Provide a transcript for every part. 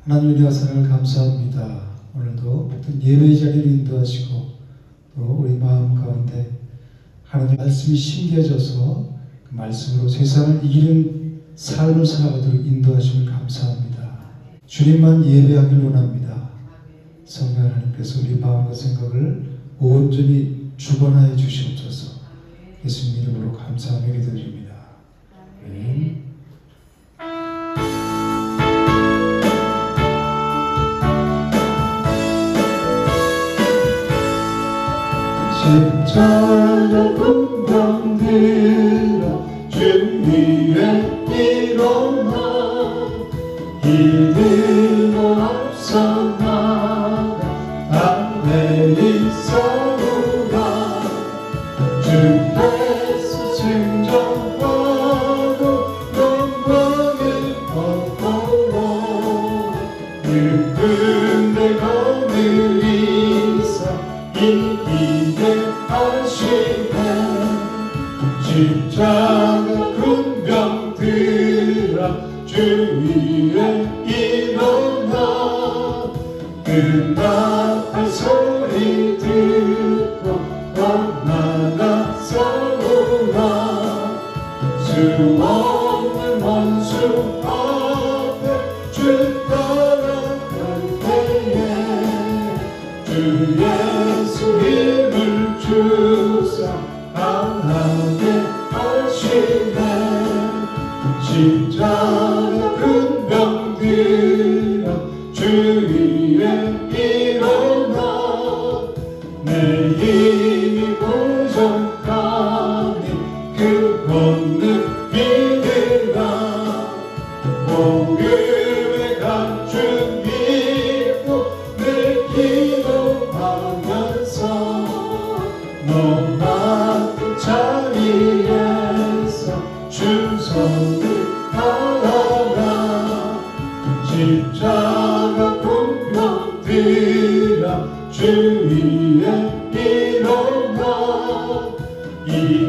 하나님의 역사를 감사합니다. 오늘도 모든 예배의 자리를 인도하시고 또 우리 마음 가운데 하나님의 말씀이 심겨져서 그 말씀으로 세상을 이기는 삶을 살아가도록 인도하심을 감사합니다. 주님만 예배하길 원합니다. 성령 하나님께서 우리 마음과 생각을 온전히 주관하여 주시옵소서. 예수님 이름으로 감사하며 기도드립니다. 아멘. 십자가 군병들아 주 위에 일어나 이들고 앞서 나가 담대히 싸우라 주께서 승전하고 영광을 얻어라 육군대 거느리사 이기게 하시네 십자가 군병들아 주 위에 일어나 응답할 소리 듣고 나가 싸우라 수 없는 원수 앞에 주 따라갈 때에 주 예수 힘을 주사 강하게 하시네 십자가 군병들아 주 위에 일어나 내 힘이 부족하니 그 권능 믿으라 복음의 감춘 믿고 늘 기도하면서 너 맡은 자리에서 충성을 다하라 십자가 군병들아 주 위에 일어나 이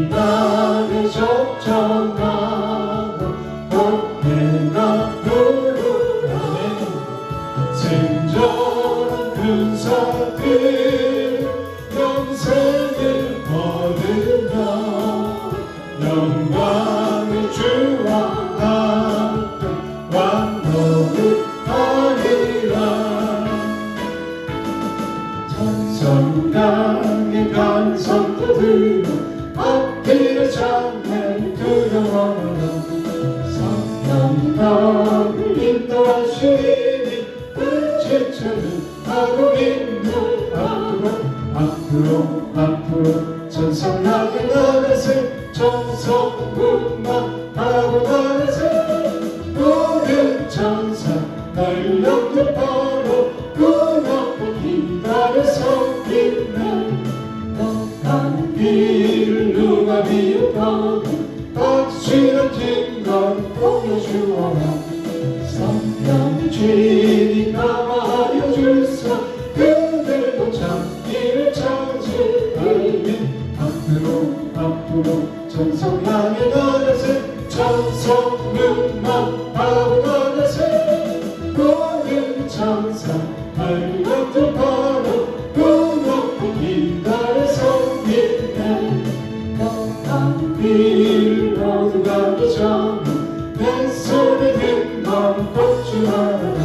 땅에 적정하고 복해가 누르네 승전한 군사들 영생을 얻으며 영광의 주와 함께 왕노를 하리라 성강의 간성도 들고 앞길의 장애를 두려워하라 성령이 너를 인도하시니 불지처를 하고 있는 앞으로 전성하게 나가세 정성문만 하고 나가세 모든 천사 날 영접하러 그 앞에 기다려 섬기네 가는 길을 누가 비웃어도 확실한 증거를 보여주어라 성령의 주인이 감화하여 주사 그들도 참기를 찾으리니 앞으로 천성 향해 나가세 천성문만 하고 나가세 모든 천사 발각들 바로 그 높은 기다려 섬기네 가는 길 모두 가기 전에 내 손에 든 건 걷지 말아라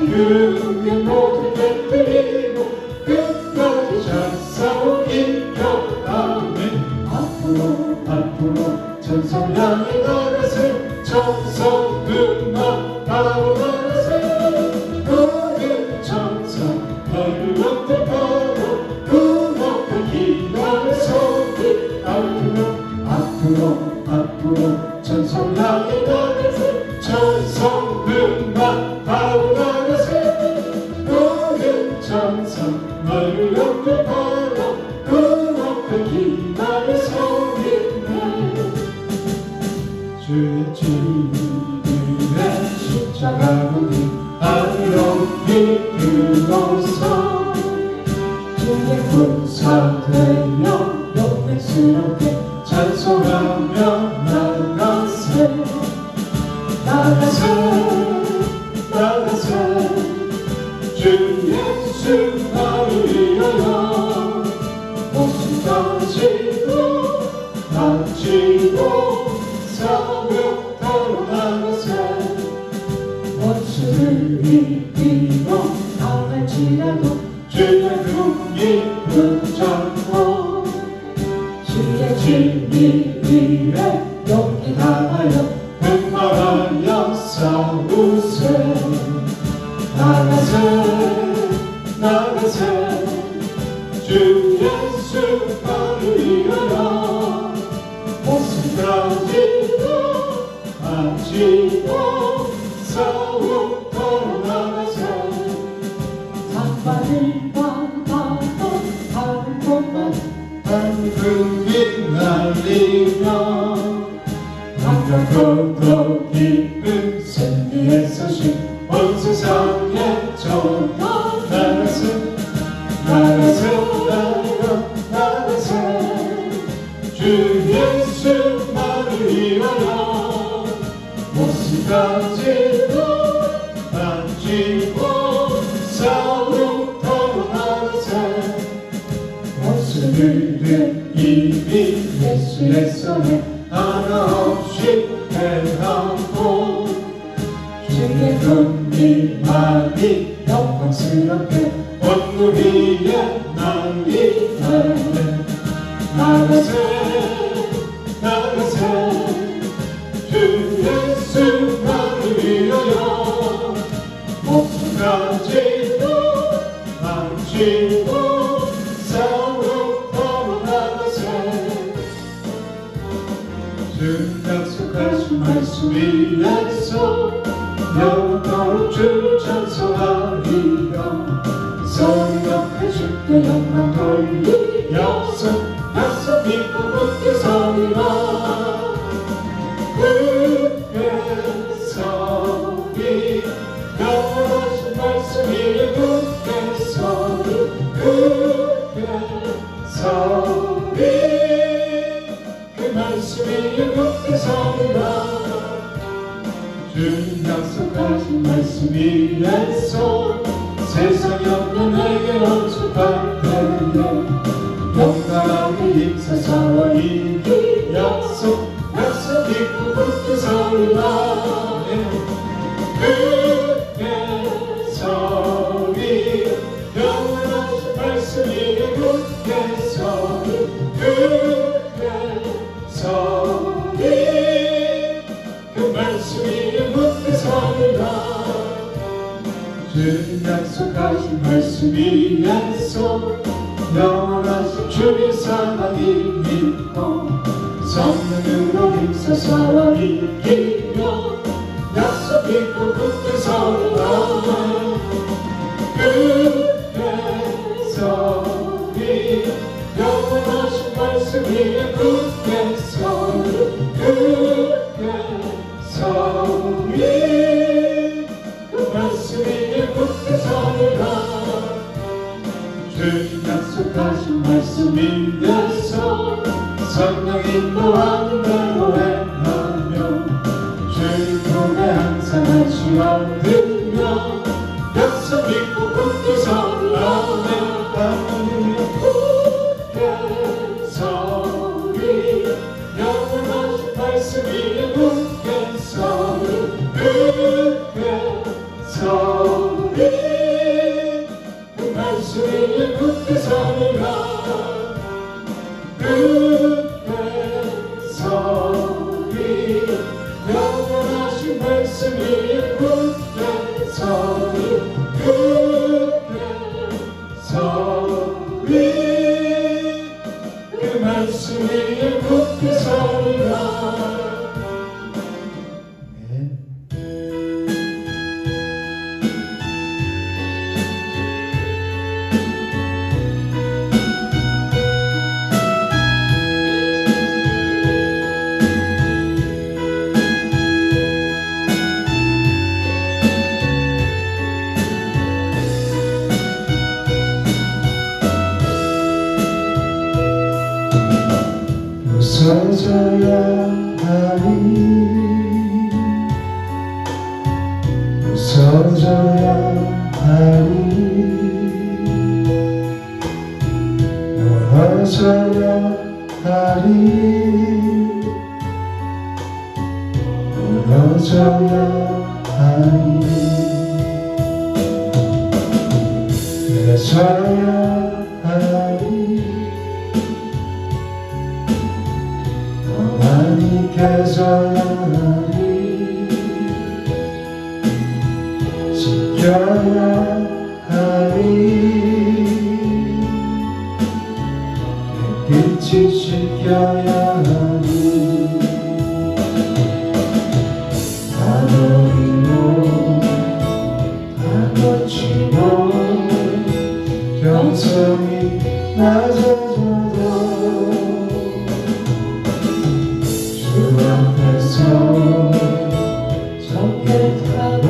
육의 모두 깨뜨리고 끝까지 잘 싸워 이겨가네 앞으로 천성 향해 나가세 천성문만 하고 나가세 모든 천사 얼굴들 바로 그 높은 기다려 서기 앞으로 천성 향해 나가세 천성문만 하고 나가세 모든 천사 얼굴들 바로 그 높은 기다려 서기네 주의 주님의 십자가 무리 하늘로 이끌어서 주의 군사되며 영광스럽게 찬송하며 나가세 이리로 나갈지라도 주의 눈이 붙잡고 주의 진리 위에 용기 다하여 분발하여 싸우세 나가세 주 예수 나를 위하여 목숨까지도 바치고 싸움터로 나가세 산바를 바라도 다른 곳만 한숨이 날리며 한가롭고 깊은 승리의 소식 온 세상에 전하 나가세 주 예수 나를 위하여 목숨까지도 바치고 싸움터로 나가세 목숨을 이미 예수의 손에 하나 없이 패하고 주의 눈이만이 영광스럽게 온 위에 날리네 나가세 주 예수 나를 위하여 목숨까지도 바치고 싸움터로 나가세 주 약속하신 말씀 위에서 영원토록 주를 찬송하리라 소리 높여 주께 영광 돌리 약속 믿고 굳게 서리라 굳게 서리 영원하신 말씀 위에 굳게 서리 그 말씀 위에 굳게 서리라 주 약속하신 말씀 위에서 세상이 없는 내게로 축할 때에 용감하게 힘써서 이기 약속 믿고 굳게 서리라 굳게 서리 영원하신 말씀 위에 굳게 서리 그 말씀 위에 굳게 서리라 주 약속하신 말씀 위에서 영원하신 주의 사랑이 믿고 성령으로 힘써서 이기며 약속 믿고 굳게 서리라 굳게 서리 영원하신 말씀 위에 굳게 서리 그 말씀 위에 굳게 서리라 주 약속하신 말씀 위에서 성령 인도하는 대로 행하며 주 품에 항상 안식 얻으며 약속 믿고 굳게 서리라 굳게 서리 영원하신 말씀 위에 굳게 서리 굳게 서리 그 말씀 위에 굳게 서리라 굳게 서리 영원하신 말씀 위에 굳게 서리 굳게 서리 그 말씀 위에 굳게 서리라 웃어줘야 하리 웃어줘야 하리 울어줘야 하리 울어줘야 하리 웃어야 하리 더 많이 깨져야 하리 지켜야 하리 빛이 지켜야 하리 다 버리고 다 거치고 영성이 낮아져도 주 앞에서 정결하고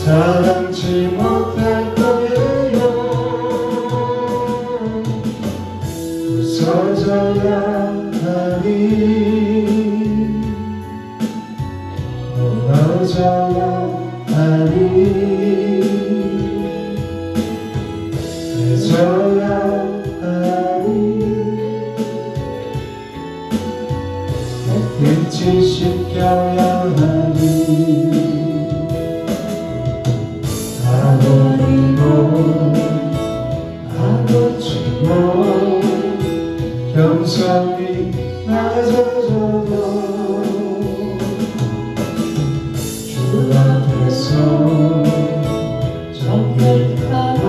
사랑치 못할 거예요 웃어져야 하리 무너져야 하리 애써야 하리 빛이 씻겨야 하리 다 버리고 다 고치고 경성이 낮아져도 주 앞에서 정결하고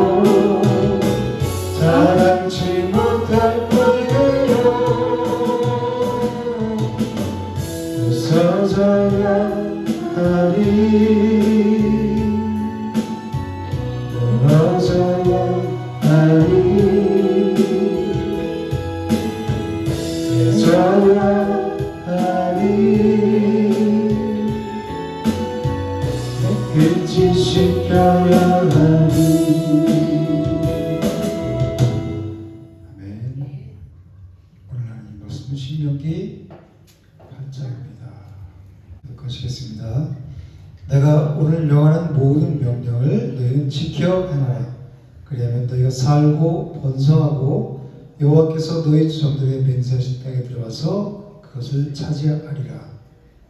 사랑치 못할 거예요 웃어져야 하리 무너져야 하리 애써야 하리 빛이 씻겨야 하리 아멘. 오늘 하나님 말씀 신명기 8장입니다. 읽으시겠습니다. 내가 오늘 명하는 모든 명령을 너희는 지켜 행하라. 그리하면 너희가 살고 번성하고 여호와께서 너희 조상들에게 맹세하신 땅에 들어와서 그것을 차지하리라.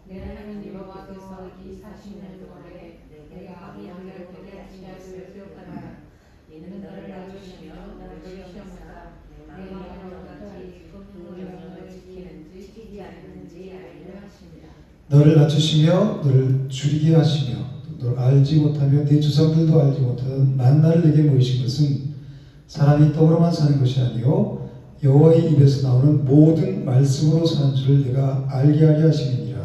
내 하나님 여호와께서 이 40년 동안에 내가 아비양을 보게 하신 것을 기억하라. 이는 너를 낮추시며 너를 시험하라. 내 마음과 같이 그 명령을 지키는지 지키지 않는지 알려 하십니다. 너를 낮추시며 너를 줄이게 하시며 너를 알지 못하며 네 조상들도 알지 못하던 만나를 내게 모이신 것은 사람이 떡으로만 사는 것이 아니요 여호와의 입에서 나오는 모든 말씀으로 사는 줄을 내가 알게 하려 하심이니라.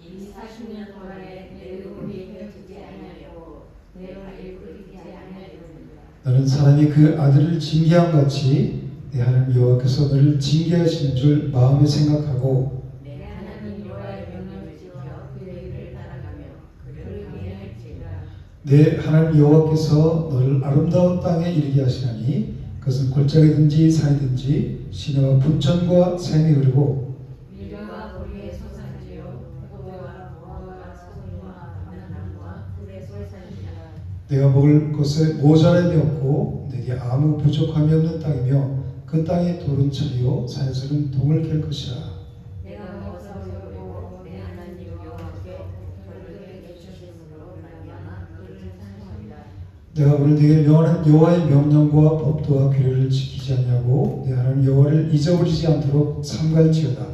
이 40년 동안에 내 의를 헤어지지 아니하고 내 발을 굴리지 아니하였습니다. 너는 사람이 그 아들을 징계함 같이 내 하나님 여호와께서 너를 징계하시는 줄 마음에 생각하고 내 하나님 여호와의 명령을 지켜 그의 일을 따라가며 그를 위하일지라. 내 하나님 여호와께서 너를 아름다운 땅에 이르게 하시나니 그것은 골짜기든지 산이든지 시내와 부천과 샘이 흐르고 밀과 보리의 소산지요 포도와 무화과 소금과 바나나와 꿀의 소산지라. 내가 먹을 것에 모자람이 없고 내게 아무 부족함이 없는 땅이며 그 땅의 돌은 철이요 산에서는 동을 캘 것이라. 내가 먹어서 배우고 내 하나님 여호와께 벌들에게 주셨으므로 말미암아 그를 찬송합니다. 내가 오늘 네게 명하는 여호와의 명령과 법도와 규례를 지키지 않냐고 내 하나님 여호와를 잊어버리지 않도록 삼갈지어다.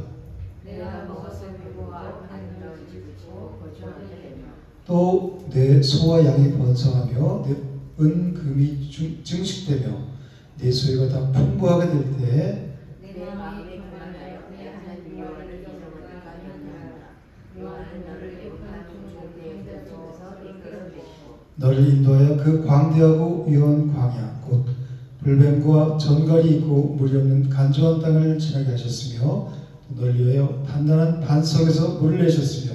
내가 먹어서 배우고 하늘을 지키고 거주하게 되며 또 내 소와 양이 번성하며 내 은금이 증식되며 내 소유가 다 풍부하게 될 때에 내 마음이 평안하여 내 하나님 여호와를 잊어버리지 아니하노라. 여호와는 너를 애굽한 종족의 힘들어서 이끌어내시고 너를 인도하여 그 광대하고 위험한 광야 곧 불뱀과 전갈이 있고 물이 없는 간조한 땅을 지나게 하셨으며 너를 위하여 단단한 반석에서 물을 내셨으며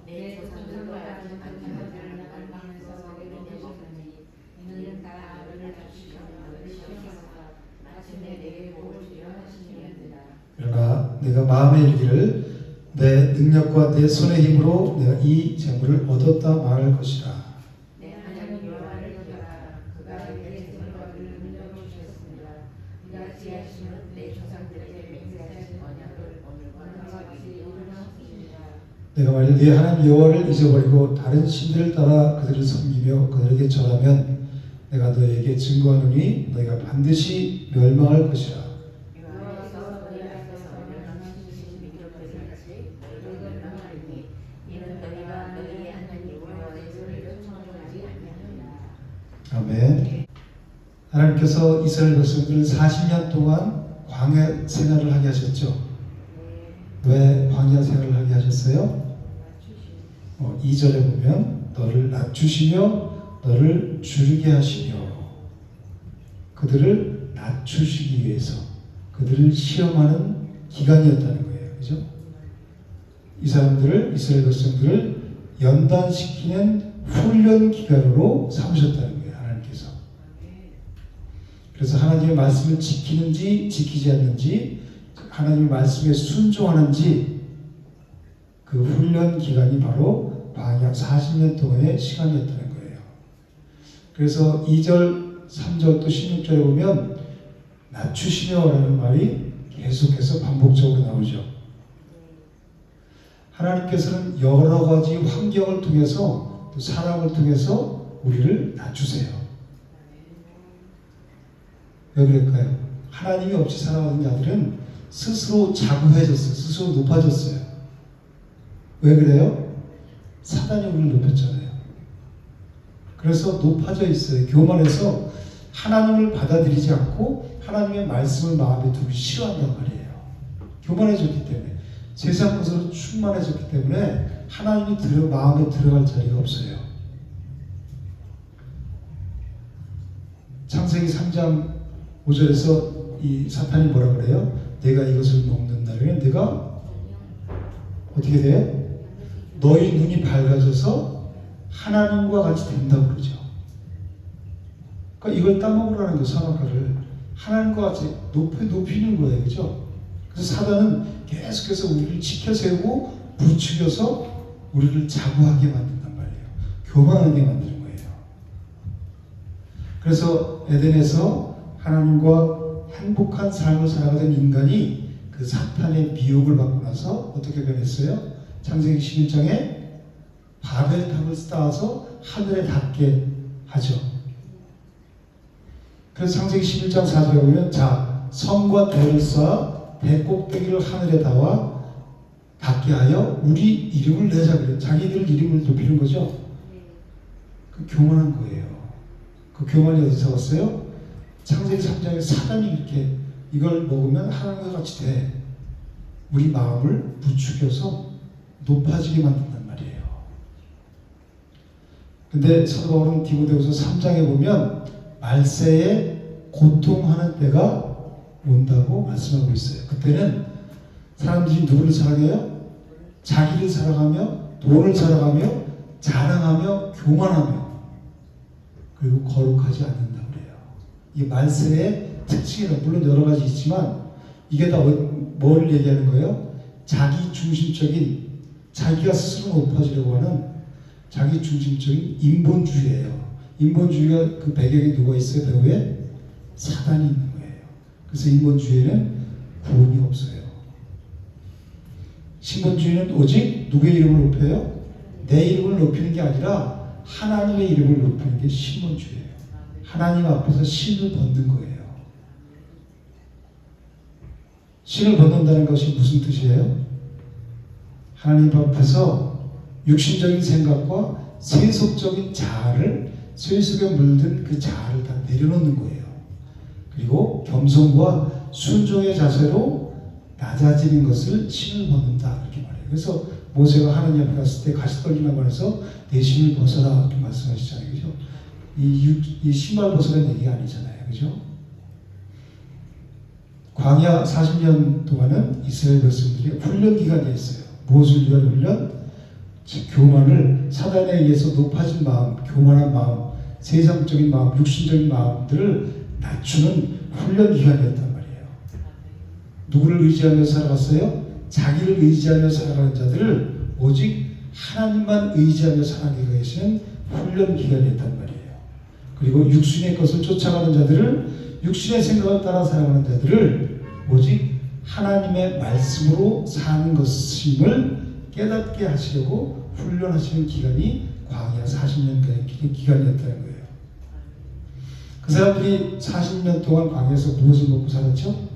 내 조상들과 같은 아들을 나가면서 먹이를 내셨으니 이는 다 너를 낮추시며 너를 시험하사 마침내 내게 복을 주려 하심이었느라. 그러나 내가 마음에 이르기를 내 능력과 내 손의 힘으로 내가 이 재물을 얻었다 말할 것이라. 내 하나님 여호와를 기억하라. 그가 내게 생각을 물려 주셨습니다. 그가 지하심은 내 조상들에게 맹세하신 언약을 오늘과 같이 이루셨습니다. 내가 만일 네 하나님 여호와를 잊어버리고 다른 신들을 따라 그들을 섬기며 그들에게 절하면 내가 너에게 증거하노니 너희가 반드시 멸망할 것이라. 여호와께서 너희 앞에서 멸망시키신 민족들같이 너희가 멸망하리니 이는 너희가 너희의 하나님 여호와의 소리를 청종하지 아니하느니라. 아멘. 하나님께서 이스라엘 백성들을 40년 동안 광야 생활을 하게 하셨죠. 왜 광야 생활을 하게 하셨어요? 2절에 보면 너를 낮추시며 너를 줄이게 하시며 그들을 낮추시기 위해서 그들을 시험하는 기간이었다는 거예요. 그죠? 이 사람들을 이스라엘 백성들을 연단시키는 훈련 기간으로 삼으셨다는 거예요. 하나님께서. 그래서 하나님의 말씀을 지키는지 지키지 않는지 하나님의 말씀에 순종하는지 그 훈련 기간이 바로 광야 40년 동안의 시간이었다는 거예요. 그래서 2절, 3절 또 16절에 보면 낮추시며라는 말이 계속해서 반복적으로 나오죠. 하나님께서는 여러 가지 환경을 통해서 또 사람을 통해서 우리를 낮추세요. 왜 그럴까요? 하나님이 없이 살아가는 자들은 스스로 자고해졌어요. 스스로 높아졌어요. 왜 그래요? 사단이 우리를 높였잖아요. 그래서 높아져 있어요. 교만해서 하나님을 받아들이지 않고 하나님의 말씀을 마음에 두기 싫어한단 말이에요. 교만해졌기 때문에. 세상 것으로 충만해졌기 때문에 하나님이 마음에 들어갈 자리가 없어요. 창세기 3장 5절에서 이 사탄이 뭐라 그래요? 내가 이것을 먹는 날에는 내가 어떻게 돼요? 너희 눈이 밝아져서 하나님과 같이 된다고 그러죠. 그러니까 이걸 따먹으라는 거, 선악과를 하나님과 같이 높이는 거예요. 그죠? 그래서 사단은 계속해서 우리를 지켜세우고 부추겨서 우리를 자고하게 만든단 말이에요. 교만하게 만드는 거예요. 그래서 에덴에서 하나님과 행복한 삶을 살아가던 인간이 그 사탄의 미혹을 받고 나서 어떻게 변했어요? 창세기 11장에 바벨탑을 쌓아서 하늘에 닿게 하죠. 그래서 창세기 11장 4절에 보면 자, 성과 대를 쌓아 대꼭대기를 하늘에 닿게 하여 우리 이름을 내자 그래요. 자기들 이름을 높이는 거죠. 그 교만한 거예요. 그 교만이 어디서 왔어요? 창세기 3장에 사단이 이렇게 이걸 먹으면 하나님과 같이 돼. 우리 마음을 부추겨서 높아지게 만든단 말이에요. 근데 사도 바울은 디모데후서 3장에 보면 말세에 고통하는 때가 온다고 말씀하고 있어요. 그때는 사람들이 누구를 사랑해요? 자기를 사랑하며 돈을 사랑하며 자랑하며 교만하며 그리고 거룩하지 않는다고 그래요. 이게 말세의 특징이라 물론 여러 가지 있지만 이게 다 뭘 얘기하는 거예요? 자기 중심적인 자기가 스스로 높아지려고 하는 자기 중심적인 인본주의예요. 인본주의가 그 배경에 누가 있어요? 배후에 사단이 있는 거예요. 그래서 인본주의에는 구원이 없어요. 신본주의는 오직 누구의 이름을 높여요? 내 이름을 높이는 게 아니라 하나님의 이름을 높이는 게 신본주의예요. 하나님 앞에서 신을 벗는 거예요. 신을 벗는다는 것이 무슨 뜻이에요? 하나님 앞에서 육신적인 생각과 세속적인 자아를 쇠 속에 물든 그 자아를 다 내려놓는 거예요. 그리고 겸손과 순종의 자세로 낮아지는 것을 신을 벗는다 이렇게 말해요. 그래서 모세가 하나님 앞에 갔을 때 가시 떨리나고 해서 내 신을 벗어라 이렇게 말씀하시잖아요. 그죠? 이 신발 벗어라는 얘기가 아니잖아요. 그죠? 광야 40년 동안은 이스라엘 백성들이 훈련 기간이 있어요. 무엇을 위한 훈련? 교만을 사단에 의해서 높아진 마음, 교만한 마음, 세상적인 마음, 육신적인 마음들을 낮추는 훈련 기간이었단 말이에요. 누구를 의지하며 살아갔어요? 자기를 의지하며 살아가는 자들을 오직 하나님만 의지하며 살아가게 하시는 훈련 기간이었단 말이에요. 그리고 육신의 것을 쫓아가는 자들을 육신의 생각을 따라 살아가는 자들을 오직 하나님의 말씀으로 사는 것임을 깨닫게 하시려고 훈련하시는 기간이 광야 40년간의 기간이었다는 거예요. 그 사람들이 40년 동안 광야에서 무엇을 먹고 살았죠?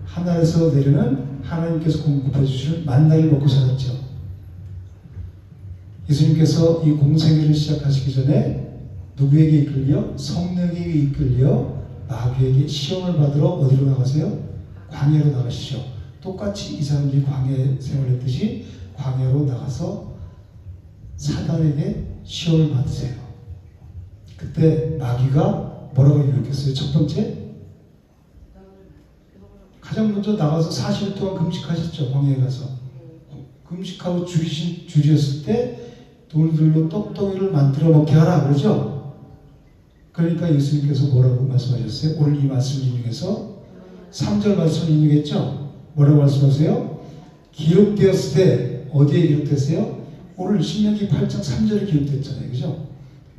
하늘에서 내리는 하나님께서 공급해 주시는 만나를 먹고 살았죠. 예수님께서 이 공생애를 시작하시기 전에 누구에게 이끌려? 성령에게 이끌려 마귀에게 시험을 받으러 어디로 나가세요? 광야로 나가시죠. 똑같이 이 사람들이 광야 생활했듯이 광야로 나가서 사단에게 시험을 받으세요. 그때 마귀가 뭐라고 유혹했어요? 첫 번째, 가장 먼저 나가서 40일 동안 금식하셨죠. 광야에 가서 금식하고 줄이셨을 때 돌들로 떡덩이를 만들어 먹게 하라 그러죠. 그러니까 예수님께서 뭐라고 말씀하셨어요? 오늘 이 말씀을 인용해서 3절 말씀을 인용했죠. 뭐라고 말씀하세요? 기록되었을 때 어디에 기록됐어요? 오늘 신명기 8장 3절에 기록됐잖아요. 그죠?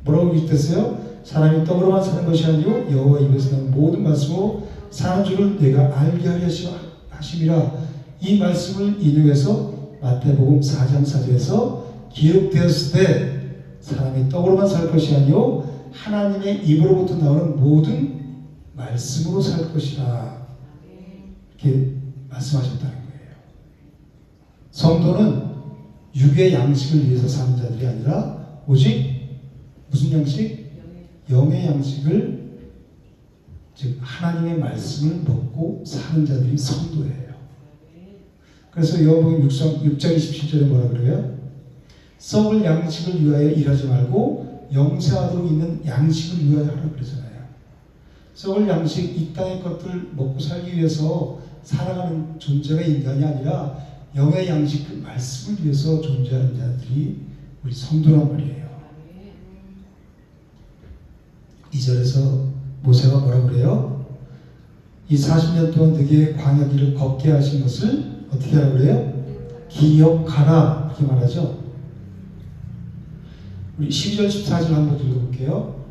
뭐라고 기록됐어요? 사람이 떡으로만 사는 것이 아니요 여호와 입에서 나온 모든 말씀으로 사는 줄을 내가 알게 하려 하심이라. 이 말씀을 인용해서 마태복음 4장 4절에서 기록되었을 때 사람이 떡으로만 살 것이 아니요 하나님의 입으로부터 나오는 모든 말씀으로 살 것이라. 이렇게 말씀하셨다는 거예요. 성도는 육의 양식을 위해서 사는 자들이 아니라 오직 무슨 양식? 영의 양식을, 즉 하나님의 말씀을 먹고 사는 자들이 성도예요. 그래서 요한복음 6장 27절에 뭐라 그래요? 썩을 양식을 위하여 일하지 말고 영생하도록 있는 양식을 위하여 하라 그러잖아요. 썩을 양식, 이 땅의 것들 먹고 살기 위해서 살아가는 존재가 인간이 아니라 영의 양식, 그 말씀을 위해서 존재하는 자들이 우리 성도란 말이에요. 2절에서 모세가 뭐라 그래요? 이 40년 동안 너희에게 광야 길을 걷게 하신 것을 어떻게 하라 그래요? 기억하라, 이렇게 말하죠. 우리 12절 14절 한번 읽어볼게요.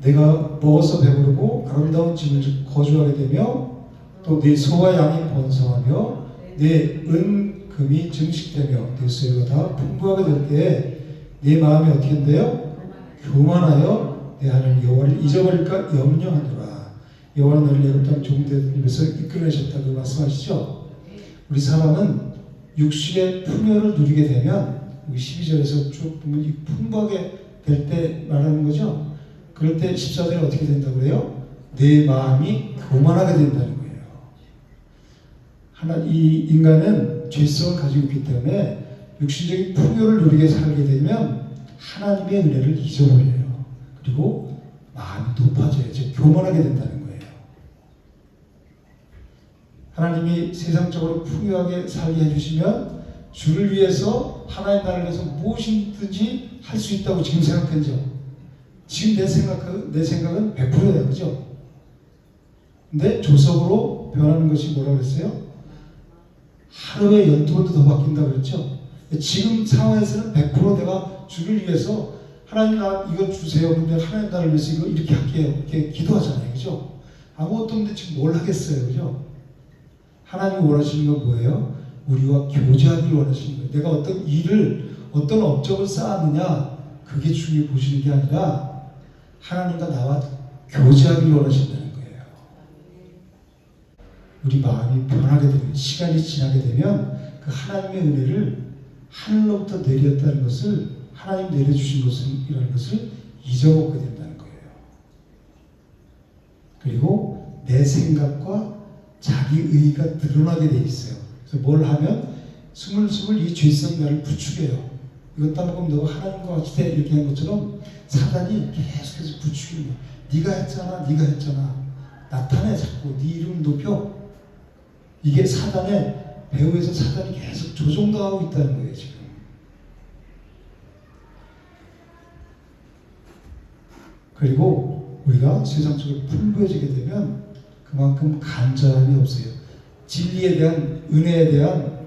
내가 먹어서 배부르고 아름다운 집을 거주하게 되며 또 내 소와 양이 번성하며 내 은금이 증식되며 내 소유가 다 풍부하게 될 때에 내 마음이 어떻게 된대요? 교만하여 내 하나님 여호와를 잊어버릴까 염려하노라. 여호와는 너를 애굽 땅 종되던 입에서 이끌어내셨다고 말씀하시죠. 우리 사람은 육신의 풍요를 누리게 되면 여기 12절에서 쭉 보면 이 풍부하게 될 때 말하는 거죠. 그럴 때 14절에 어떻게 된다고 그래요? 내 마음이 교만하게 된다는 거예요. 이 인간은 죄성을 가지고 있기 때문에 육신적인 풍요를 누리게 살게 되면 하나님의 은혜를 잊어버려요. 그리고 마음이 높아져요. 즉 교만하게 된다는 거예요. 하나님이 세상적으로 풍요하게 살게 해주시면 주를 위해서, 하나님 나라를 위해서 무엇이든지 할 수 있다고 지금 생각했죠. 지금 내 생각은 100%예요. 그죠? 근데 조석으로 변하는 것이 뭐라고 그랬어요? 하루에 12번도 더 바뀐다고 그랬죠? 지금 상황에서는 100% 내가 주를 위해서 하나님 나 이거 주세요. 근데 하나님 나를 위해서 이거 이렇게 할게요. 이렇게 기도하잖아요. 그죠? 아무것도 없는데 지금 뭘 하겠어요. 그죠? 하나님이 원하시는 건 뭐예요? 우리와 교제하기를 원하시는 거예요. 내가 어떤 일을, 어떤 업적을 쌓았느냐, 그게 중요히 보시는 게 아니라 하나님과 나와 교제하기를 원하신다는 거예요. 우리 마음이 변하게 되면, 시간이 지나게 되면 그 하나님의 은혜를 하늘로부터 내렸다는 것을, 하나님 내려주신 것이라는 것을 잊어먹게 된다는 거예요. 그리고 내 생각과 자기 의의가 드러나게 돼 있어요. 그래서 뭘 하면 스물스물 이 죄성 나를 부추겨요. 이것 따먹으면 너가 하나님과 같이 돼, 이렇게 한 것처럼 사단이 계속해서 부추기는 거야. 네가 했잖아, 네가 했잖아. 나타내, 자꾸 네 이름을 높여. 이게 사단의 배후에서 사단이 계속 조종당하고 있다는 거예요. 지금 그리고 우리가 세상적으로 풍부해지게 되면 그만큼 간절함이 없어요. 진리에 대한, 은혜에 대한,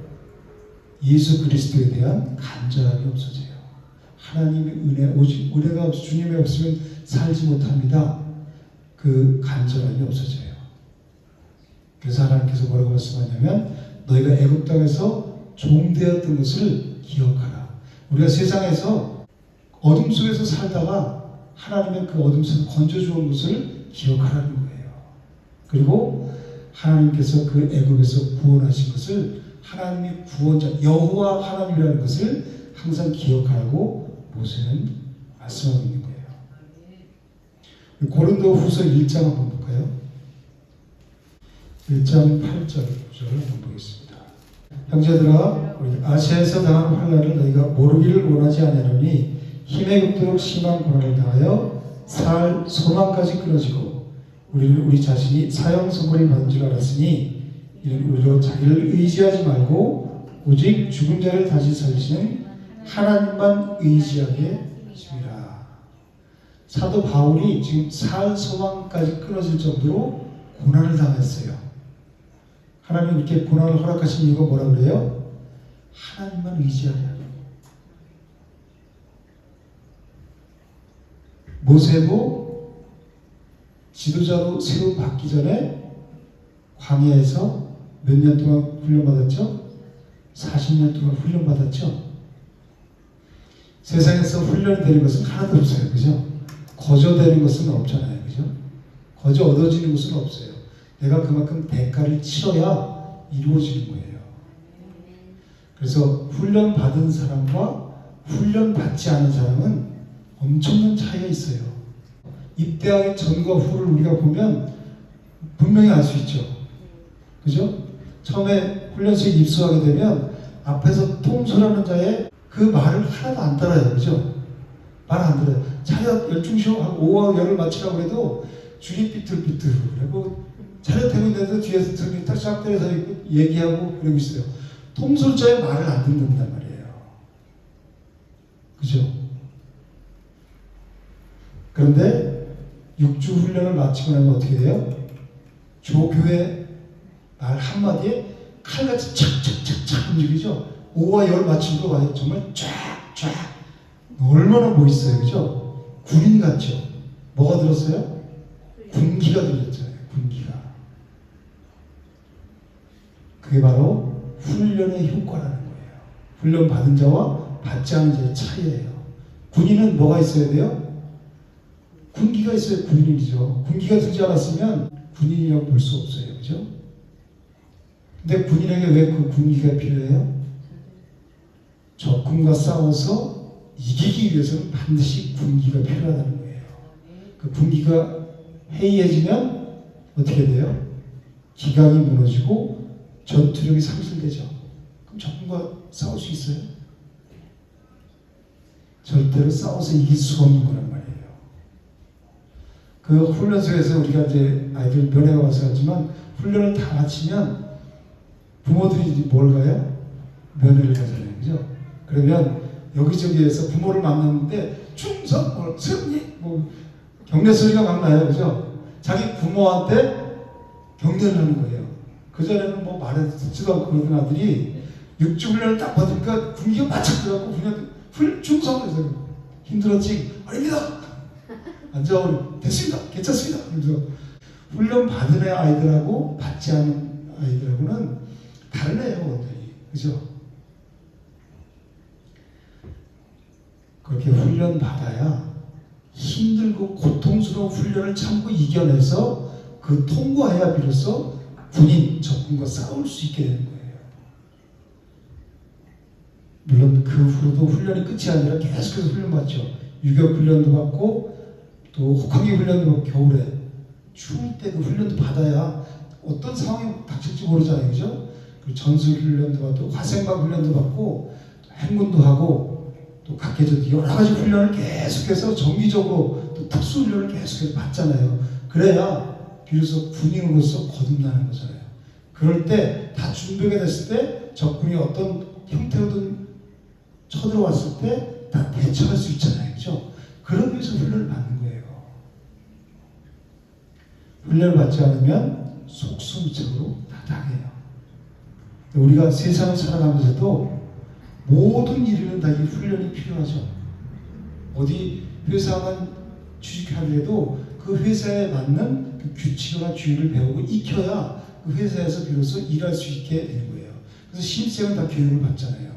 예수 그리스도에 대한 간절함이 없어져요. 하나님의 은혜, 오직 은혜가 없어, 주님이 없으면 살지 못합니다. 그 간절함이 없어져요. 그래서 하나님께서 뭐라고 말씀하냐면 너희가 애굽 땅에서 종되었던 것을 기억하라. 우리가 세상에서 어둠 속에서 살다가 하나님의 그 어둠에서 건져주온 것을 기억하라는 거예요. 그리고 하나님께서 그 애굽에서 구원하신 것을 하나님이 구원자 여호와 하나님이라는 것을 항상 기억하라고 모세는 말씀하고 있는 거예요. 고린도후서 1장 한번 볼까요? 1장 8절 9절 한번 보겠습니다. 형제들아 우리 아시아에서 당하는 환난을 너희가 모르기를 원하지 아니하노니 힘에 급도록 심한 고난을 당하여 살 소망까지 끊어지고 우리는 우리 자신이 사형 선고를 받은 줄 알았으니 이는 우리로 자기를 의지하지 말고 오직 죽은 자를 다시 살리시는 하나님만 의지하게 하십니다. 사도 바울이 지금 살 소망까지 끊어질 정도로 고난을 당했어요. 하나님 이렇게 고난을 허락하신 이유가 뭐라 그래요? 하나님만 의지하게 하는. 모세도 지도자로 세움 받기 전에 광야에서 몇 년 동안 훈련받았죠? 40년 동안 훈련받았죠? 세상에서 훈련이 되는 것은 하나도 없어요. 그죠? 거저 되는 것은 없잖아요. 그죠? 거저 얻어지는 것은 없어요. 내가 그만큼 대가를 치러야 이루어지는 거예요. 그래서 훈련 받은 사람과 훈련 받지 않은 사람은 엄청난 차이가 있어요. 입대하기 전과 후를 우리가 보면 분명히 알 수 있죠. 그죠? 처음에 훈련소에 입소하게 되면 앞에서 통솔하는 자의 그 말을 하나도 안 따라요. 그죠? 말 안 들어요. 차렷 열중시오 하고 오와 열을 맞추라고 해도 줄이 삐뚤삐뚤 그리고 차렷 되고 있는데도 뒤에서 등이 딱 짝대서 얘기하고 그러고 있어요. 통솔자의 말을 안 듣는단 말이에요. 그죠? 그런데 6주 훈련을 마치고 나면 어떻게 돼요? 조교의 말 한마디에 칼같이 착착착착 움직이죠? 오와 열 맞춘 거 봐요. 정말 쫙쫙 얼마나 멋있어요. 그죠? 군인 같죠? 뭐가 들었어요? 군기가 들렸잖아요. 군기가. 그게 바로 훈련의 효과라는 거예요. 훈련 받은 자와 받지 않은 자의 차이예요. 군인은 뭐가 있어야 돼요? 군기가 있어야 군인이죠. 군기가 들지 않았으면 군인이라고 볼 수 없어요. 그죠? 근데 군인에게 왜 그 군기가 필요해요? 적군과 싸워서 이기기 위해서는 반드시 군기가 필요하다는 거예요. 그 군기가 해이해지면 어떻게 돼요? 기강이 무너지고 전투력이 상실되죠. 그럼 적군과 싸울 수 있어요? 절대로 싸워서 이길 수가 없는 거란 말이에요. 그 훈련소에서 우리가 이제 아이들 면회가 와서 하지만 훈련을 다 마치면 부모들이 뭘 가요? 면회를 가잖아요. 그죠? 그러면 여기저기에서 부모를 만났는데 충성, 승리, 경례 소리가 막 나요. 그죠? 자기 부모한테 경례를 하는 거예요. 그전에는 뭐 말해도 듣지도 않고 그러던 아들이 6주 훈련을 딱 받으니까 군기가 바짝 들어가고 그냥 충성해서 힘들었지? 아닙니다. 앉아, 됐습니다. 괜찮습니다. 그래서 훈련 받은 아이들하고 받지 않은 아이들하고는 다른 애예요. 완전히. 그죠? 그렇게 훈련 받아야 힘들고 고통스러운 훈련을 참고 이겨내서 그 통과해야 비로소 군인 적군과 싸울 수 있게 되는 거예요. 물론 그 후로도 훈련이 끝이 아니라 계속해서 훈련 받죠. 유격 훈련도 받고 또 혹하기 훈련도 받고 겨울에 추울 때 그 훈련도 받아야 어떤 상황이 닥칠지 모르잖아요. 그죠? 그리고 전술 훈련도 받고 화생방 훈련도 받고 행군도 하고 또 각계적 여러 가지 훈련을 계속해서 정기적으로 또 특수 훈련을 계속해서 받잖아요. 그래야 비로소 군인으로서 거듭나는 거잖아요. 그럴 때 다 준비가 됐을 때 적군이 어떤 형태로든 쳐들어왔을 때 다 대처할 수 있잖아요. 그죠? 그러기 위해서 훈련을 받는 거예요. 훈련을 받지 않으면 속수무책으로 다 당해요. 우리가 세상을 살아가면서도 모든 일에는 다 이 훈련이 필요하죠. 어디 회사만 취직하더라도 그 회사에 맞는 그 규칙이나 규율을 배우고 익혀야 그 회사에서 비로소 일할 수 있게 되는 거예요. 그래서 신입생은 다 교육을 받잖아요.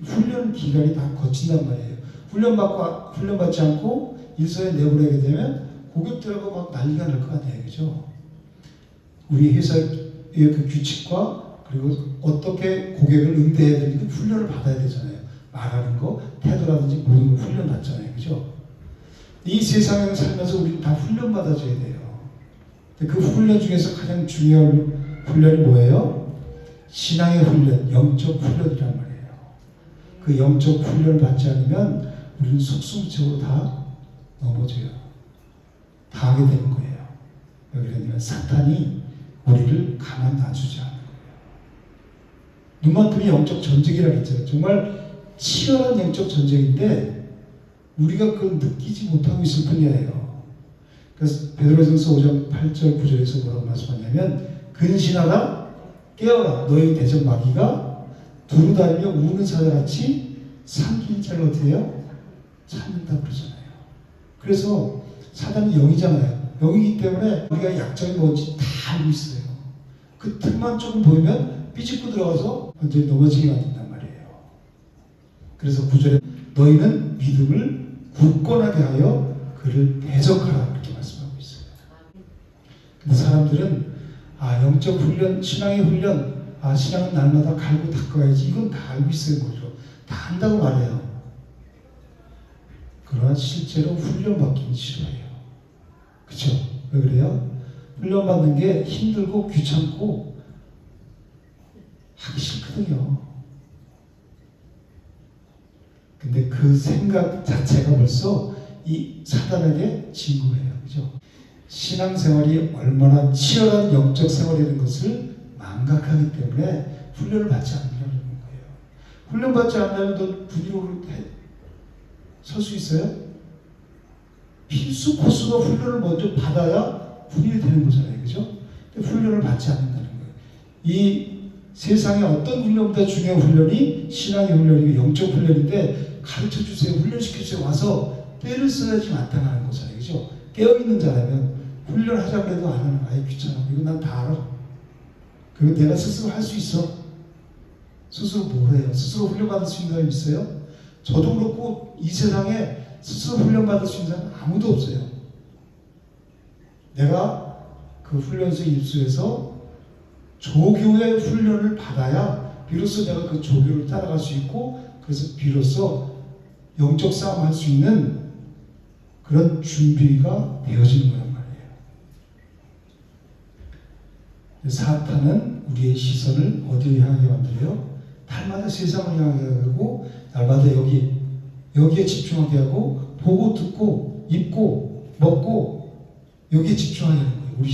훈련 기간이 다 거친단 말이에요. 훈련받지 않고 일선에 내보내게 되면 고객들하고 막 난리가 날 거 아니에요, 그죠? 우리 회사의 그 규칙과 그리고 어떻게 고객을 응대해야 되는지 훈련을 받아야 되잖아요. 말하는 거, 태도라든지 모든 거 훈련 받잖아요, 그죠? 이 세상에 살면서 우리는 다 훈련 받아줘야 돼요. 근데 그 훈련 중에서 가장 중요한 훈련이 뭐예요? 신앙의 훈련, 영적 훈련이란 말이에요. 그 영적 훈련을 받지 않으면 우리는 속수무책으로 다 넘어져요. 당하게 되는 거예요. 왜 그러냐면 사탄이 우리를 가만 놔주지 않는 거예요. 눈만큼이 영적 전쟁이라고 했잖아요. 정말 치열한 영적 전쟁인데 우리가 그걸 느끼지 못하고 있을 뿐이에요. 그래서 베드로전서 5장 8절 9절에서 뭐라고 말씀하냐면 근신하라 깨어라 너희 대적 마귀가 두루다니며 우는 사자같이 삼킨 자를 어떻게 해요? 찾는다 그러잖아요. 그래서 사단이 영이잖아요. 영이기 때문에 우리가 약점이 뭔지 다 알고 있어요. 그 틈만 조금 보이면 삐집고 들어가서 완전히 넘어지게 만든단 말이에요. 그래서 9절에 너희는 믿음을 굳건하게 하여 그를 대적하라 이렇게 말씀하고 있어요. 근데 사람들은 영적 훈련, 신앙의 훈련, 신앙은 날마다 갈고 닦아야지 이건 다 알고 있어요. 뭐죠? 다 안다고 말해요. 그러나 실제로 훈련받기는 싫어해요. 그쵸? 왜 그래요? 훈련받는 게 힘들고 귀찮고 하기 싫거든요. 근데 그 생각 자체가 벌써 이 사단에게 진 거예요. 그죠? 신앙생활이 얼마나 치열한 영적 생활이라는 것을 망각하기 때문에 훈련을 받지 않으려는 거예요. 훈련받지 않으면 너 분위로 설 수 있어요? 필수 코스가 훈련을 먼저 받아야 분위기 되는 거잖아요. 그죠? 근데 훈련을 받지 않는다는 거예요. 이 세상에 어떤 훈련보다 중요한 훈련이 신앙의 훈련이고 영적 훈련인데 가르쳐 주세요. 훈련시켜 주세요. 와서 때를 써야지 마땅하는 거잖아요. 그죠? 깨어있는 자라면 훈련하자고 해도 안 하는 거야. 귀찮아. 이거 난 다 알아. 그리고 내가 스스로 할 수 있어. 스스로 뭘 해요? 스스로 훈련받을 수 있는 사람이 있어요? 저도 그렇고 이 세상에 스스로 훈련받을 수 있는 사람은 아무도 없어요. 내가 그 훈련소 입수해서 조교의 훈련을 받아야 비로소 내가 그 조교를 따라갈 수 있고 그래서 비로소 영적 싸움 할 수 있는 그런 준비가 되어지는 거란 말이에요. 사탄은 우리의 시선을 어디로 향하게 만들어요? 날마다 세상을 향하게 하고 날마다 여기에 집중하게 하고 보고 듣고 입고 먹고 여기에 집중하게 하는 거예요. 우리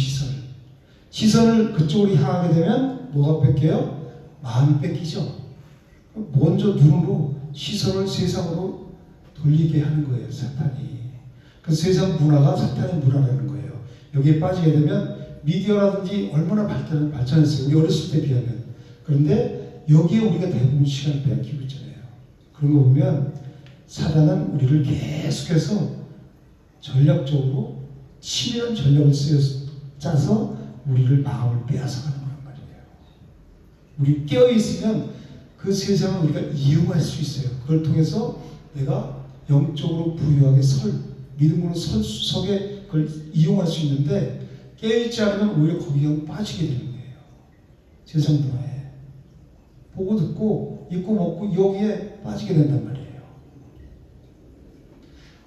시선을 그쪽으로 향하게 되면 뭐가 뺏겨요? 마음이 뺏기죠. 먼저 눈으로 시선을 세상으로 돌리게 하는 거예요. 사탄이. 그 세상 문화가 사탄의 문화라는 거예요. 여기에 빠지게 되면 미디어라든지 얼마나 발전했어요. 우리 어렸을 때 비하면. 그런데 여기에 우리가 대부분 시간을 뺏기고 있잖아요. 그런 거 보면 사단은 우리를 계속해서 전략적으로 치밀한 전략을 짜서 우리를 마음을 빼앗아가는 거란 말이에요. 우리 깨어있으면 그 세상을 우리가 이용할 수 있어요. 그걸 통해서 내가 영적으로 부유하게 믿음으로 서게 그걸 이용할 수 있는데 깨어있지 않으면 오히려 거기에 빠지게 되는 거예요. 세상 문화에. 보고 듣고 입고 먹고 여기에 빠지게 된단 말이에요.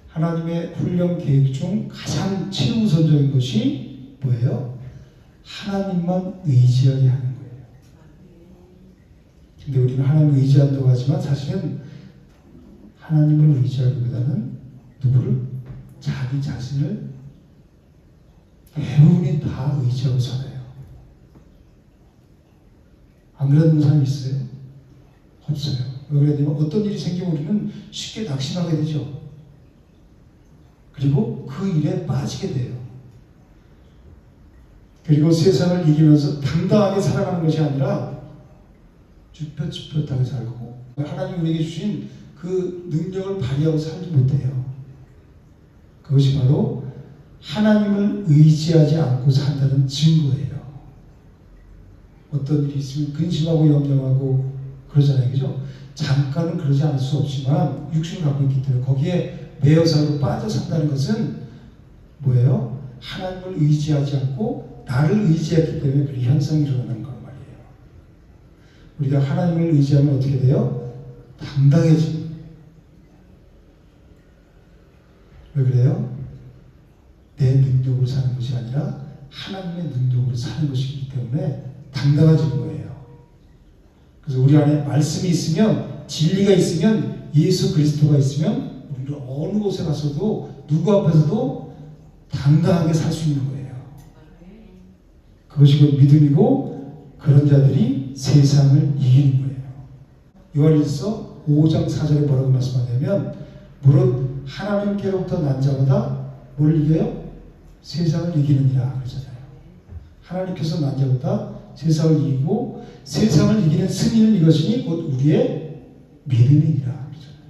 하나님의 훈련 계획 중 가장 최우선적인 것이 뭐예요? 하나님만 의지하게 하는 거예요. 근데 우리는 하나님을 의지한다고 하지만 사실은 하나님을 의지하기보다는 누구를? 자기 자신을 대부분이 다 의지하고 살아요. 안 그러는 사람이 있어요? 없어요. 왜 그러냐면 어떤 일이 생기면 우리는 쉽게 낙심하게 되죠. 그리고 그 일에 빠지게 돼요. 그리고 세상을 이기면서 당당하게 살아가는 것이 아니라 쭈뼛쭈뼛하게 살고 하나님 우리에게 주신 그 능력을 발휘하고 살지 못해요. 그것이 바로 하나님을 의지하지 않고 산다는 증거예요. 어떤 일이 있으면 근심하고 염려하고 그러잖아요. 그죠? 잠깐은 그러지 않을 수 없지만 육신을 갖고 있기 때문에 거기에 매여사로 빠져 산다는 것은 뭐예요? 하나님을 의지하지 않고 나를 의지했기 때문에 그런 현상이 일어나는 거 말이에요. 우리가 하나님을 의지하면 어떻게 돼요? 당당해집니다. 왜 그래요? 내 능력으로 사는 것이 아니라 하나님의 능력으로 사는 것이기 때문에 당당해지는 거예요. 그래서 우리 안에 말씀이 있으면, 진리가 있으면, 예수 그리스도가 있으면 우리는 어느 곳에 가서도 누구 앞에서도 당당하게 살 수 있는 거예요. 그것이 곧 믿음이고, 그런 자들이 세상을 이기는 거예요. 요한일서 5장 4절에 뭐라고 말씀하냐면, 무릇 하나님께로부터 난 자보다 뭘 이겨요? 세상을 이기느니라 그러잖아요. 하나님께서 난 자보다 세상을 이기고, 세상을 이기는 승리는 이것이니 곧 우리의 믿음이니라 그러잖아요.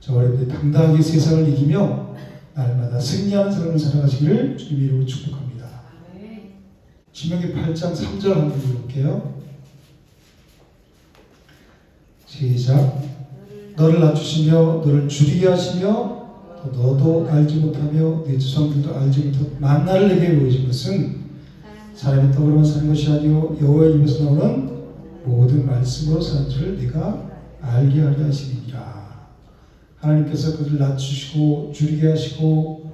저와 여러분들 당당하게 세상을 이기며 날마다 승리하는 삶을 살아가시기를 주님의 이름으로 축복합니다. 신명기 8장 3절 한번 읽어볼게요. 시작. 너를 낮추시며 너를 줄이게 하시며 너도 알지 못하며 네 조상들도 알지 못한 만나를 내게 보이신 것은 사람이 떡으로만 사는 것이 아니요 여호와의 입에서 나오는 모든 말씀으로 사는 줄을 네가 알게 하려 하심이니라. 하나님께서 그들을 낮추시고 줄이게 하시고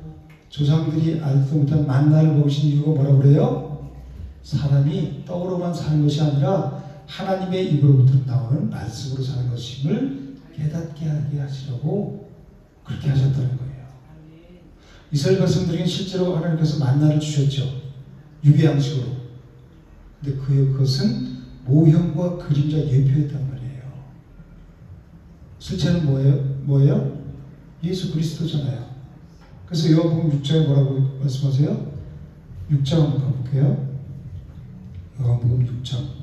조상들이 알지도 못한 만나를 먹이신 이유가 뭐라고 그래요? 사람이 떡으로만 사는 것이 아니라 하나님의 입으로부터 나오는 말씀으로 사는 것임을 깨닫게 하게 하시려고 그렇게 하셨다는 거예요. 이스라엘 백성들에게 실제로 하나님께서 만나를 주셨죠. 육의 양식으로. 근데 그것은 모형과 그림자 예표였단 말이에요. 실체는 뭐예요? 예수 그리스도잖아요. 그래서 요한복음 6장에 뭐라고 말씀하세요? 6장 한번 가볼게요. 요한복음 6장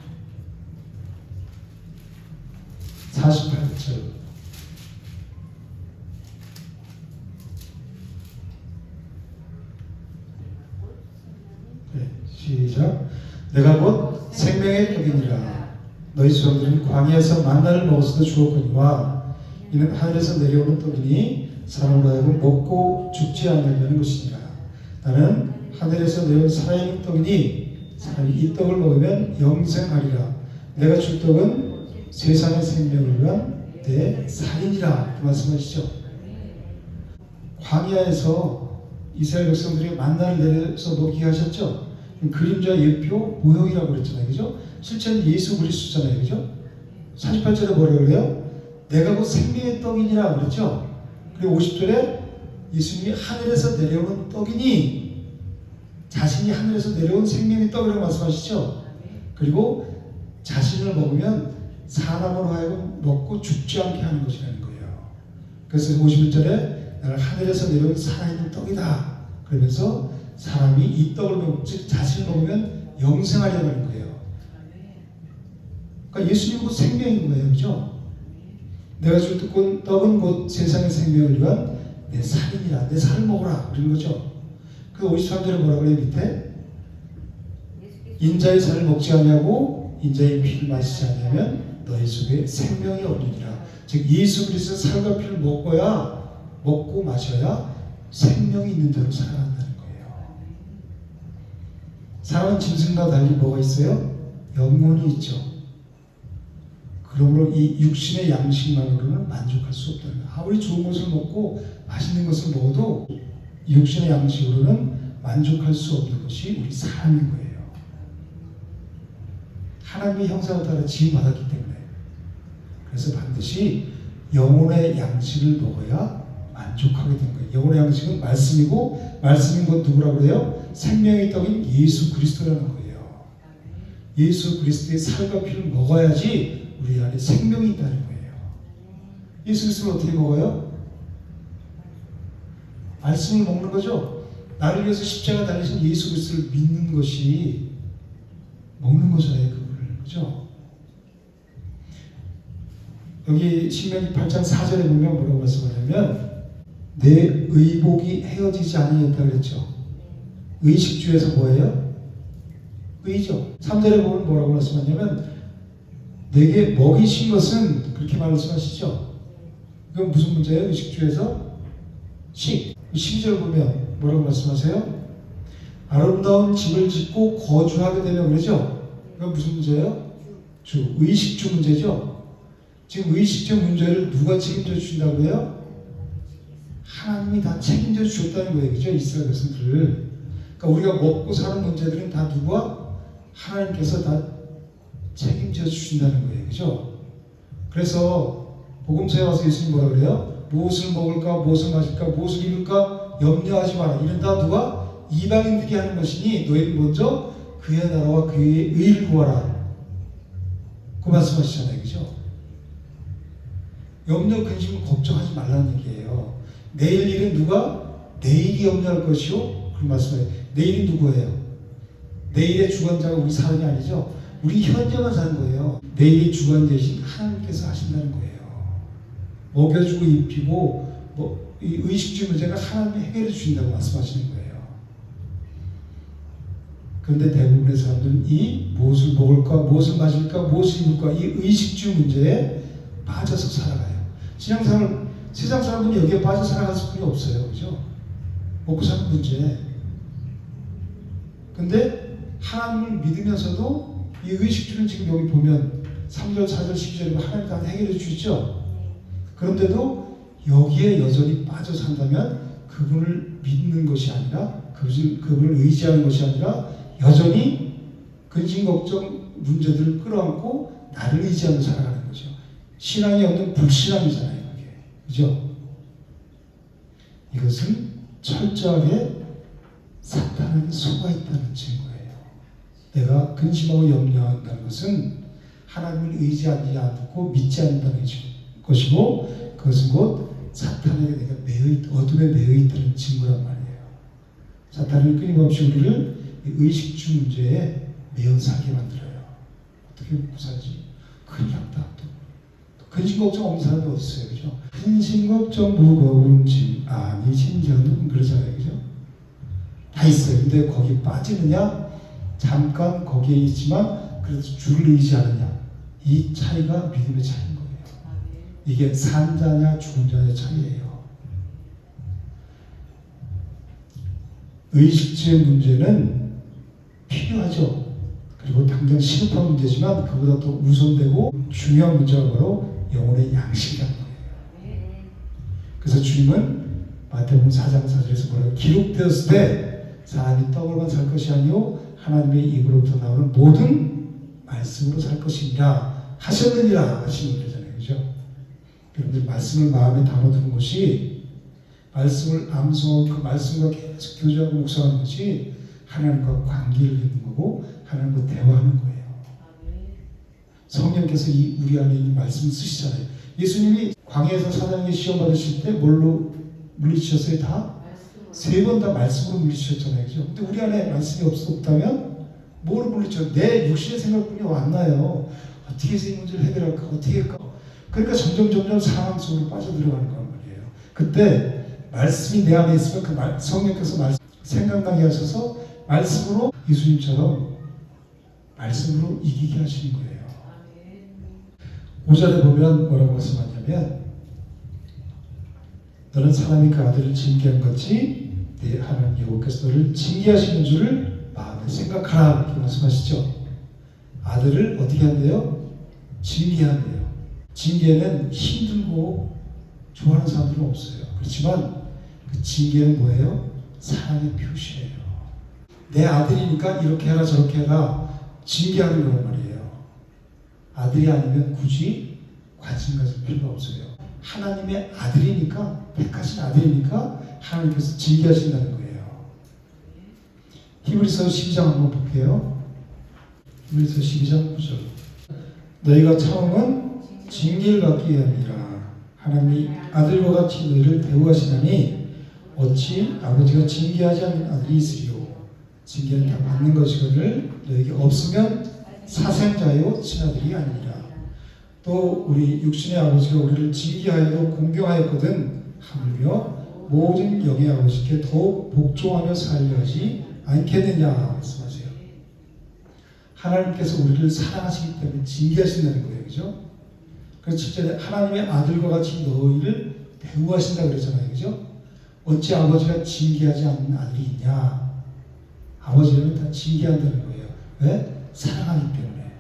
48절. 네, 시작. 내가 곧 생명의 떡이니라. 너희 조상들은 광야에서 만나를 먹었어도 주었거니와 이는 하늘에서 내려오는 떡이니 사람으로 하여금 먹고 죽지 않으려는 것이니라. 나는 하늘에서 내려온 살아있는 떡이니 사람이 이 떡을 먹으면 영생하리라. 내가 줄 떡은 세상의 생명을 위한 내 살이니라. 이렇게 말씀하시죠. 광야에서 이스라엘 백성들이 만나를 내려서 먹이게 하셨죠. 그림자 예표 모형이라고 그랬잖아요. 그죠? 실제는 예수 그리스도잖아요. 그죠? 48절에 뭐라고 그래요? 내가 곧 생명의 떡이니라 그랬죠. 그리고 50절에 예수님이 하늘에서 내려오는 떡이니 자신이 하늘에서 내려온 생명의 떡이라고 말씀하시죠. 그리고 자신을 먹으면 사람으로 하여금 먹고 죽지 않게 하는 것이라는 거예요. 그래서 51절에 나는 하늘에서 내려온 살아있는 떡이다. 그러면서 사람이 이 떡을 먹고 즉 자신을 먹으면 영생하려는 거예요. 그러니까 예수님 곧 생명인 거예요. 그죠? 내가 줄 떡은 곧 세상의 생명을 위한 내 살이니라. 내 살을 먹으라. 그런 거죠. 그 53절에 뭐라고 그래요? 밑에 인자의 살을 먹지 아니하고 인자의 피를 마시지 아니하면 너희 속에 생명이 없느니라. 즉 예수 그리스도의 살과 피를 먹고 마셔야 생명이 있는 대로 살아간다는 거예요. 사람은 짐승과 달리 뭐가 있어요? 영혼이 있죠. 그러므로 이 육신의 양식만으로는 만족할 수 없다는 거예요. 아무리 좋은 것을 먹고 맛있는 것을 먹어도 육신의 양식으로는 만족할 수 없는 것이 우리 사람인 거예요. 하나님의 형상을 따라 지음받았기 때문에. 그래서 반드시 영혼의 양식을 먹어야 만족하게 된 거예요. 영혼의 양식은 말씀이고 말씀인 것 누구라고 그래요? 생명의 떡인 예수 그리스도라는 거예요. 예수 그리스도의 살과 피를 먹어야지 우리 안에 생명이 있다는 거예요. 예수 그리스도를 어떻게 먹어요? 말씀을 먹는 거죠. 나를 위해서 십자가 달리신 예수 그리스도를 믿는 것이 먹는 거잖아요. 그거를. 그죠? 여기 신명기 8장 4절에 보면 뭐라고 말씀하냐면 내 의복이 헤어지지 아니했다 그랬죠. 의식주에서 뭐예요? 의죠. 3절에 보면 뭐라고 말씀하냐면 내게 먹이신 것은 그렇게 말씀하시죠. 이건 무슨 문제예요? 의식주에서 12절 보면 뭐라고 말씀하세요? 아름다운 집을 짓고 거주하게 되면 그러죠? 이건 무슨 문제예요? 의식주 문제죠? 지금 의식주 문제를 누가 책임져 주신다고 해요? 하나님이 다 책임져 주셨다는 거예요. 그죠? 이스라엘 백성들을. 그러니까 우리가 먹고 사는 문제들은 다 누가? 하나님께서 다 책임져 주신다는 거예요. 그죠? 그래서 복음서에 와서 예수님 뭐라 그래요? 무엇을 먹을까, 무엇을 마실까, 무엇을 입을까 염려하지 마라. 이런 다 누가? 이방인들이 하는 것이니 너희는 먼저 그의 나라와 그의 의를 구하라. 그 말씀하시잖아요. 그죠? 염려, 근심, 걱정하지 말라는 얘기예요. 내일 일은 누가? 내일이 염려할 것이요. 그 말씀에 내일이 누구예요? 내일의 주관자가 우리 사람이 아니죠. 우리 현재만 사는 거예요. 내일의 주관 대신 하나님께서 하신다는 거예요. 먹여주고 입히고 이 의식주 문제는 하나님이 해결해 주신다고 말씀하시는 거예요. 그런데 대부분의 사람들은 이 무엇을 먹을까, 무엇을 마실까, 무엇을 입을까 이 의식주 문제에 빠져서 살아가요. 신앙생활 세상 사람들이 여기에 빠져 살아갈 수뿐이 없어요. 그죠? 먹고 사는 문제. 근데 하나님을 믿으면서도 이 의식주는 지금 여기 보면 3절, 4절, 12절에 하나님 다 해결해 주시죠? 그런데도 여기에 여전히 빠져 산다면 그분을 믿는 것이 아니라 그분을 의지하는 것이 아니라 여전히 근심, 걱정, 문제들을 끌어안고 나를 의지하며 살아가는 거죠. 신앙이 없는 불신앙이잖아요. 그죠? 이것은 철저하게 사탄에게 속아 있다는 증거예요. 내가 근심하고 염려한다는 것은 하나님을 의지하지 않고 믿지 않는다는 것이고 그것은 곧 사탄에게 내가 어둠에 매여 있다는 증거란 말이에요. 사탄은 끊임없이 우리를 의식주 문제에 매여 살게 만들어요. 어떻게 먹고 살지? 큰일 났다. 근심 걱정 없는 사람이 어디 있어요, 그죠? 근심 걱정 무거운 짐 아니 진저는 그러잖아요, 그죠? 다 있어요. 근데 거기 빠지느냐? 잠깐 거기에 있지만 그래도 주를 의지하느냐? 이 차이가 믿음의 차이인 거예요. 이게 산 자냐 죽은 자의 차이예요. 의식주의 문제는 필요하죠. 그리고 당장 시급한 문제지만 그보다 더 우선되고 중요한 문제가 바로 영혼의 양식이라는 거예요. 그래서 주님은 마태복음 4장 4절에서 뭐라고 기록되었을 때 사람이 떡으로만 살 것이 아니요 하나님의 입으로부터 나오는 모든 말씀으로 살 것이니라 하셨느니라 하시는 거잖아요. 그죠? 여러분들 말씀을 마음에 담아두는 것이 말씀을 암송하고 그 말씀과 계속 교제하고 묵상하는 것이 하나님과 관계를 맺는 거고 하나님과 대화하는 거예요. 성령께서 우리 안에 있는 말씀을 쓰시잖아요. 예수님이 광야에서 사단에게 시험 받으실 때 뭘로 물리치셨어요? 다? 3번 다 말씀으로 물리치셨잖아요. 그죠? 근데 우리 안에 말씀이 없다면 뭐로 물리쳐? 내 육신의 생각뿐이 왔나요? 어떻게 해서 이 문제를 해결할까? 어떻게 할까? 그러니까 점점 상황 속으로 빠져들어가는 거란 말이에요. 그때 말씀이 내 안에 있으면 그 성령께서 생각나게 하셔서 말씀으로 예수님처럼 말씀으로 이기게 하시는 거예요. 5절에 보면 뭐라고 말씀하냐면 너는 사람이 그 아들을 징계한 같이 네 하나님 여호와께서 너를 징계하시는 줄을 마음에 생각하라 이렇게 말씀하시죠. 아들을 어떻게 한대요? 징계한대요. 징계는 힘들고 좋아하는 사람들은 없어요. 그렇지만 그 징계는 뭐예요? 사랑의 표시예요. 내 아들이니까 이렇게 해라 저렇게 해라 징계하는 거란 말이에요. 아들이 아니면 굳이 관심 가질 필요가 없어요. 하나님의 아들이니까 택하신 아들이니까 하나님께서 징계하신다는 거예요. 히브리서 12장 한번 볼게요. 히브리서 12장 9절 너희가 처음은 징계를 받기 위함이라 하나님이 아들과 같이 너희를 대우하시나니 어찌 아버지가 징계하지 않는 아들이 있으리요. 징계는 다 받는 것이거늘 너에게 없으면 사생자요 친아들이 아니라. 또 우리 육신의 아버지가 우리를 징계하여도 공경하였거든 하물며 모든 영의 아버지께 더욱 복종하며 살려 하지 않겠느냐 말씀하세요. 하나님께서 우리를 사랑하시기 때문에 징계하신다는 거예요. 그죠? 그래서 7절에 하나님의 아들과 같이 너희를 배우하신다 그랬잖아요. 그죠? 어찌 아버지가 징계하지 않는 아들이 있냐? 아버지는 다 징계한다는 거예요. 왜? 사랑하기 때문에.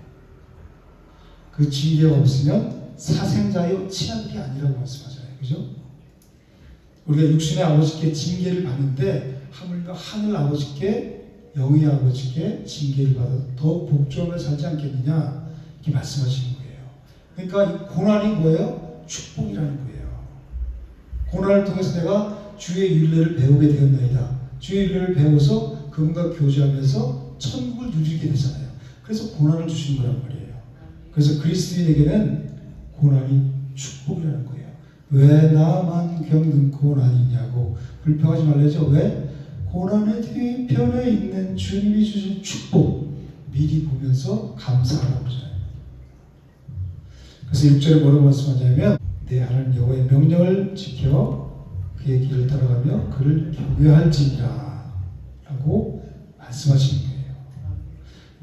그 징계가 없으면 사생자요 친아들이 아니라고 말씀하잖아요. 그죠? 우리가 육신의 아버지께 징계를 받는데 하물며 하늘 아버지께 영의 아버지께 징계를 받아 더 복종을 살지 않겠느냐 이렇게 말씀하시는 거예요. 그러니까 이 고난이 뭐예요? 축복이라는 거예요. 고난을 통해서 내가 주의 윤례를 배우게 되었나이다. 주의 윤례를 배워서 그분과 교제하면서 천국을 누리게 되잖아요. 그래서 고난을 주신 거란 말이에요. 그래서 그리스도인에게는 고난이 축복이라는 거예요. 왜 나만 겪는 고난이냐고 불평하지 말래죠. 왜? 고난의 뒤편에 있는 주님이 주신 축복 미리 보면서 감사하라고 그러잖아요. 그래서 6절에 뭐라고 말씀하냐면 내 하나님 여호와의 명령을 지켜 그의 길을 따라가며 그를 경외할지니라 라고 말씀하시는 거예요.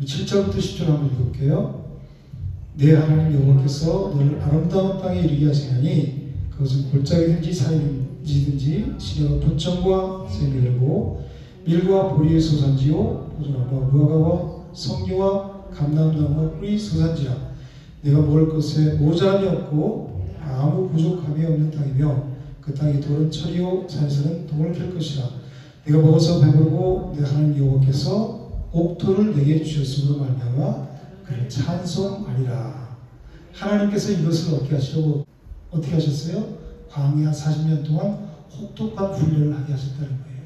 7절부터 10절 한번 읽어볼게요. 내 하나님 여호와께서 너를 아름다운 땅에 이르게 하시나니 그것은 골짜기든지 산이든지 시내와 부천과 샘이 열고 밀과 보리의 소산지요 포도나무와 무화과와 성류와 감람나무와 꿀이 소산지라 내가 먹을 것에 모자람이 없고 아무 부족함이 없는 땅이며 그 땅이 돌은 철이요 산에서는 동을 캘 것이라 내가 먹어서 배부르고 내 하나님 여호와께서 옥토를 내게 주셨으므로 말미암아 그를 찬송하리라. 하나님께서 이것을 어떻게 하셨어요? 광야 40년 동안 혹독한 훈련을 하게 하셨다는 거예요.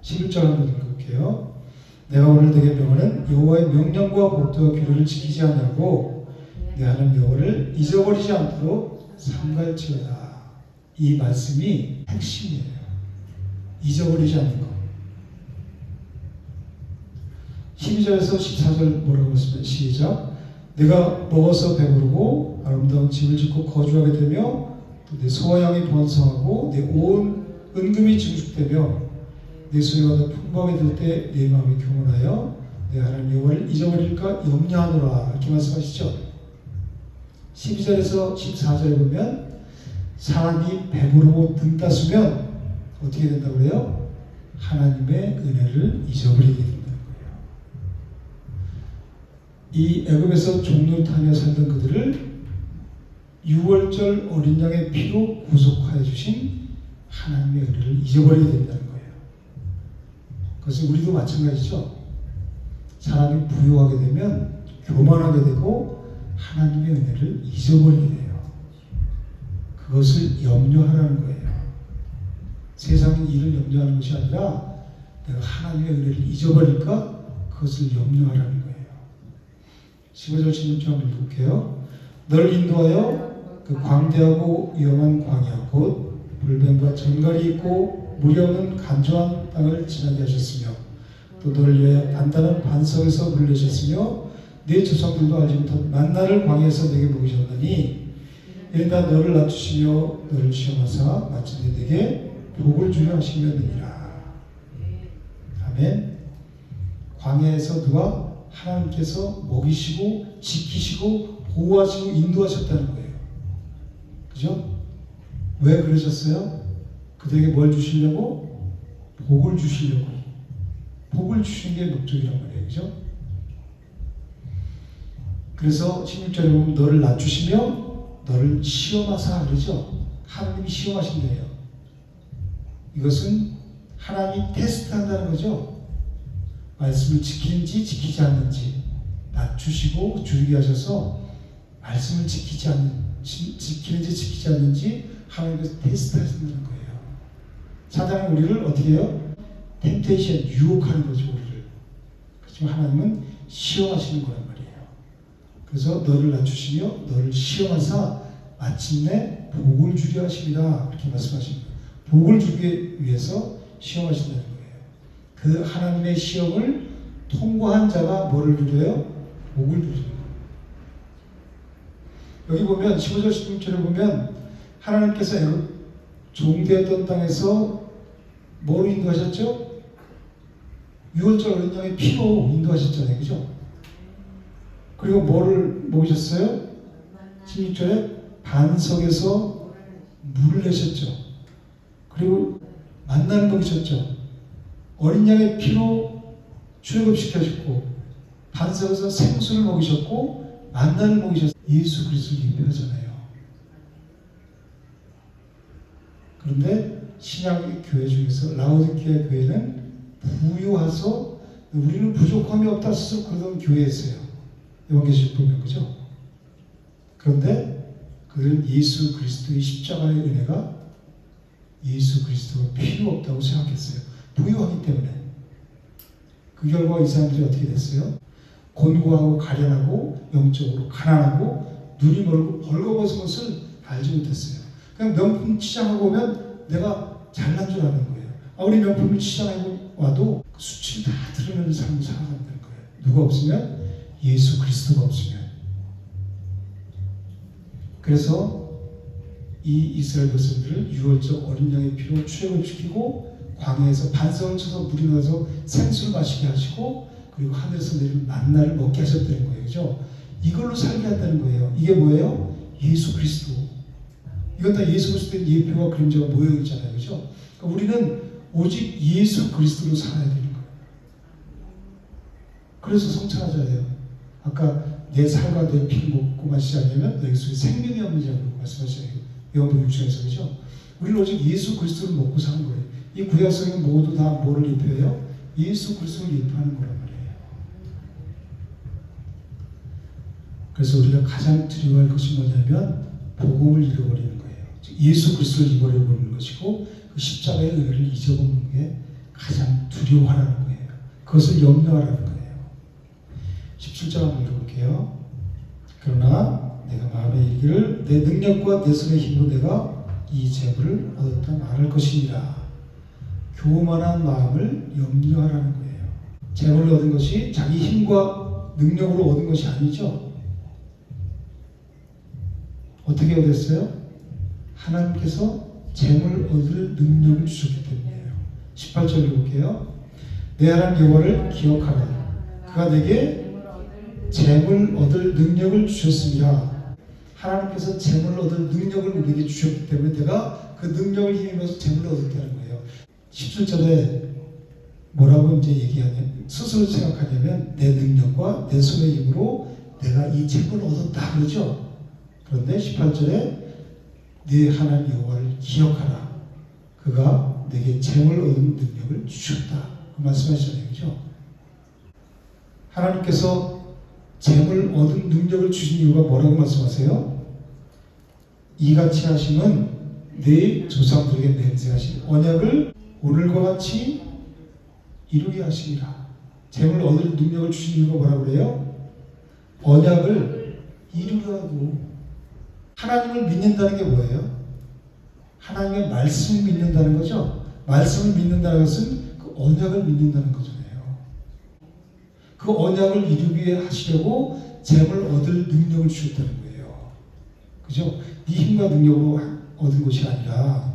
11절 한번 읽어볼게요. 내가 오늘 내게 명하는 여호와의 명령과 법도와 규례를 지키지 않냐고 내 하나님 여호와를 잊어버리지 않도록 삼갈지어다. 이 말씀이 핵심이에요. 잊어버리지 않는 것. 12절에서 14절 뭐라고 했습니까? 시작. 내가 먹어서 배부르고 아름다운 집을 짓고 거주하게 되며 또 내 소와 양이 번성하고 내 온 은금이 증축되며 내 소유가 더 풍부하게 될 때 내 마음이 교만하여 내 하나님 여호와를 잊어버릴까 염려하노라 이렇게 말씀하시죠. 12절에서 14절에 보면 사람이 배부르고 등 따수면 어떻게 된다고 그래요? 하나님의 은혜를 잊어버리게 된다는 거예요. 이 애굽에서 종노릇하며 살던 그들을 6월절 어린 양의 피로 구속하여 주신 하나님의 은혜를 잊어버리게 된다는 거예요. 그것은 우리도 마찬가지죠. 사람이 부유하게 되면 교만하게 되고 하나님의 은혜를 잊어버리게 돼요. 그것을 염려하라는 거예요. 세상의 일을 염려하는 것이 아니라 내가 하나님의 은혜를 잊어버릴까? 그것을 염려하라는 거예요. 15절 16절 한번 읽을게요. 널 인도하여 그 광대하고 위험한 광야 곧 불뱀과 전갈이 있고 물이 없는 간조한 땅을 지나게 하셨으며 또 너를 위하여 단단한 반석에서 물을 내셨으며 네 조상들도 알지 못한 만나를 광야에서 내게 먹이셨나니 이는 다 너를 낮추시며 너를 시험하사 마침내 내게 복을 주려 하시려느니라. 아멘. 광야에서 누가 하나님께서 먹이시고 지키시고 보호하시고 인도하셨다는 거예요. 그죠? 왜 그러셨어요? 그들에게 뭘 주시려고? 복을 주시려고. 복을 주시는 게 목적이란 말이에요. 그죠? 그래서 16절에 보면 너를 낮추시며 너를 시험하사 그러죠? 하나님이 시험하신대요. 이것은 하나님이 테스트한다는 거죠. 말씀을 지키는지 지키지 않는지 낮추시고 줄이게 하셔서 말씀을 지키는지 지키지 않는지 하나님께서 테스트하신다는 거예요. 사단은 우리를 어떻게 해요? 템테이션, 유혹하는 거죠. 우리를. 그렇지만 하나님은 시험하시는 거란 말이에요. 그래서 너를 낮추시며 너를 시험하사 마침내 복을 주려 하십니다. 이렇게 말씀하십니다. 복을 주기 위해서 시험하신다는 거예요. 그 하나님의 시험을 통과한 자가 뭐를 누려요? 복을 누리는 거예요. 여기 보면 15절 16절에 보면 하나님께서 종되었던 땅에서 뭐로 인도하셨죠? 6월절 어린 양의 피로 인도하셨잖아요. 그죠? 그리고 뭐를 먹이셨어요? 16절에 반석에서 물을 내셨죠. 그리고 만나를 먹이셨죠. 어린 양의 피로 출애굽시켜주고 반석에서 생수를 먹이셨고 만나를 먹이셨어요. 예수 그리스도를 예표하잖아요. 그런데 신약의 교회 중에서 라오디게아 교회는 부유해서 우리는 부족함이 없다 스스로 그러던 교회였어요. 요한계시록 보면 그죠? 그런데 그들은 예수 그리스도의 십자가의 은혜가 예수 그리스도가 필요 없다고 생각했어요. 부유하기 때문에. 그 결과 이 사람들이 어떻게 됐어요? 곤고하고 가련하고 영적으로 가난하고 눈이 멀고 벌거벗은 것을 알지 못했어요. 그냥 명품 치장하고 오면 내가 잘난 줄 아는 거예요. 아무리 명품을 치장하고 와도 그 수치를 다 드러내는 삶을 살아간다는 거예요. 누가 없으면? 예수 그리스도가 없으면. 그래서 이 이스라엘 백성들을 유월절 어린 양의 피로 출애굽시키고 광야에서 반석을 쳐서 물이 나서 생수를 마시게 하시고 그리고 하늘에서 내린 만나를 먹게 하셨다는 거예요. 그죠? 이걸로 살게 한다는 거예요. 이게 뭐예요? 예수 그리스도. 이건 다 예수 그리스도의 예표와 그림자와 모형이잖아요. 그죠? 그러니까 우리는 오직 예수 그리스도로 살아야 되는 거예요. 그래서 성찬하잖아요. 아까 내 살과 내 피를 먹고 마시지 않으면 너희 속에 생명이 없는 자라고 말씀하시잖아요. 요한복음 6장에서. 그죠? 우리는 오직 예수 그리스도를 먹고 사는 거예요. 이 구약성이 모두 다 뭐를 예표해요? 예수 그리스도를 예표하는 거란 말이에요. 그래서 우리가 가장 두려워할 것이 뭐냐면 복음을 잃어버리는 거예요. 예수 그리스도를 잃어버리는 것이고 그 십자가의 은혜를 잊어버리는 게 가장 두려워하라는 거예요. 그것을 염려하라는 거예요. 17절 한번 읽어볼게요. 그러나 내가 마음에 이르기를 내 능력과 내 손의 힘으로 내가 이 재물을 얻었다 말할 것이니라. 교만한 마음을 염려하라는 거예요. 재물을 얻은 것이 자기 힘과 능력으로 얻은 것이 아니죠. 어떻게 얻었어요? 하나님께서 재물을 얻을 능력을 주셨기 때문이에요. 18절 읽을게요. 내 하나님 여호와를 기억하라. 그가 내게 재물 얻을 능력을 주셨습니다. 하나님께서 재물을 얻을 능력을 우리에게 주셨기 때문에 내가 그 능력을 힘입어서 재물을 얻었다는 거예요. 17절에 뭐라고 이제 얘기하냐면 스스로 생각하냐면 내 능력과 내 손의 힘으로 내가 이 재물을 얻었다 그러죠. 그런데 18절에 네 하나님 여호와를 기억하라. 그가 내게 재물 얻는 능력을 주셨다. 그 말씀하시잖아요. 그죠? 하나님께서 재물 얻은 능력을 주신 이유가 뭐라고 말씀하세요? 이같이 하심은 네 조상들에게 맹세하신 언약을 오늘과 같이 이루게 하시리라. 재물 얻을 능력을 주신 이유가 뭐라고 그래요? 언약을 이루라고. 하나님을 믿는다는 게 뭐예요? 하나님의 말씀을 믿는다는 거죠. 말씀을 믿는다는 것은 그 언약을 믿는다는 거잖아요. 그 언약을 이루기 위해 하시려고 재물 얻을 능력을 주셨다는 거예요. 그죠? 네 힘과 능력으로 얻은 것이 아니라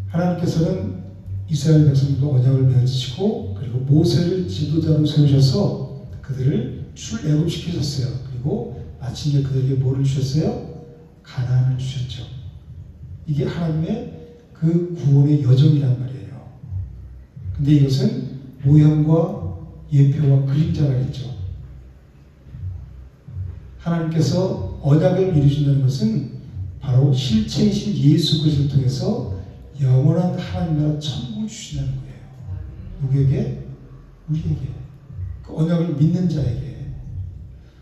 하나님께서는 이스라엘 백성들과 언약을 맺으시고 그리고 모세를 지도자로 세우셔서 그들을 출애굽시키셨어요. 그리고 마침내 그들에게 뭐를 주셨어요? 가나안을 주셨죠. 이게 하나님의 그 구원의 여정이란 말이에요. 근데 이것은 모형과 예표와 그림자가 있죠. 하나님께서 언약을 이루신다는 것은 바로 실체이신 예수 그리스도를 통해서 영원한 하나님 나라 천국을 주신다는 거예요. 누구에게? 우리에게. 그 언약을 믿는 자에게.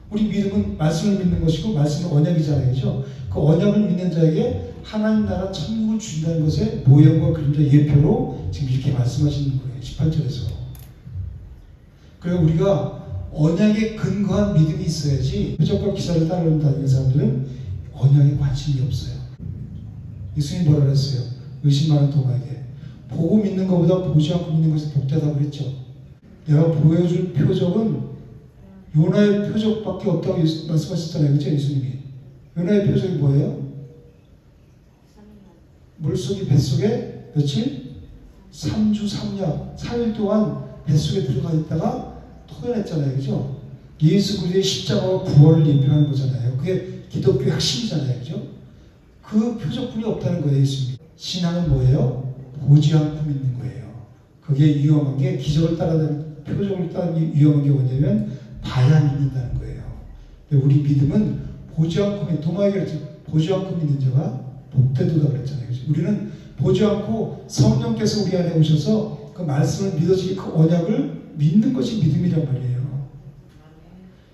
우리 믿음은 말씀을 믿는 것이고 말씀은 언약이잖아요. 그죠? 그 언약을 믿는 자에게 하나님 나라 천국을 주신다는 것의 모형과 그림자 예표로 지금 이렇게 말씀하시는 거예요. 18절에서. 그리고 우리가 언약에 근거한 믿음이 있어야지 표적과 기사를 따르는 다니는 사람들은 언약에 관심이 없어요. 예수님이 뭐라 그랬어요? 의심 많은 도마에게 보고 믿는 것보다 보지 않고 믿는 것이 복되다고 그랬죠. 내가 보여줄 표적은 요나의 표적밖에 없다고 말씀하셨잖아요. 그렇죠? 예수님이. 요나의 표적이 뭐예요? 물속이 뱃속에 며칠? 3주 3년 3일 동안 뱃속에 들어가 있다가 토해냈잖아요. 그죠? 예수 그리스도의 십자가와 부활을 예표하는 거잖아요. 그게 기독교의 핵심이잖아요. 그죠? 그 표적뿐이 없다는 거예요. 예수님. 신앙은 뭐예요? 보지 않고 믿는 거예요. 그게 위험한 게 기적을 따라다니는 표적을 따르는 위험한 게 뭐냐면 봐야 믿는다는 거예요. 근데 우리 믿음은 보지 않고 도마에게 그랬죠. 보지 않고 믿는 자가 복되도다 그랬잖아요. 그죠? 우리는 보지 않고 성령께서 우리 안에 오셔서 그 말씀을 믿어지게 그 언약을 믿는 것이 믿음이란 말이에요.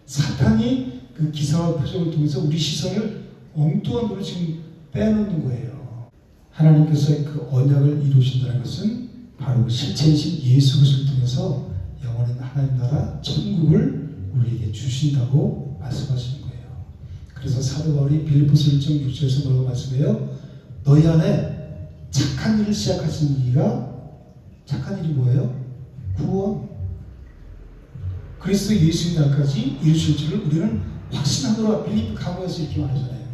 사탄이 그 기사와 표적을 통해서 우리 시선을 엉뚱한 걸로 지금 빼놓는 거예요. 하나님께서 그 언약을 이루신다는 것은 바로 실체이신 예수 그리스도를 통해서 영원한 하나님 나라 천국을 우리에게 주신다고 말씀하시는 거예요. 그래서 사도 바울이 빌립보서 1장 6절에서 뭐라고 말씀해요? 너희 안에 착한 일을 시작하신 이가 착한 일이 뭐예요? 구원. 그리스도 예수님 날까지 이루실 줄을 우리는 확신하노라. 빌립보 감옥에서 이렇게 말하잖아요.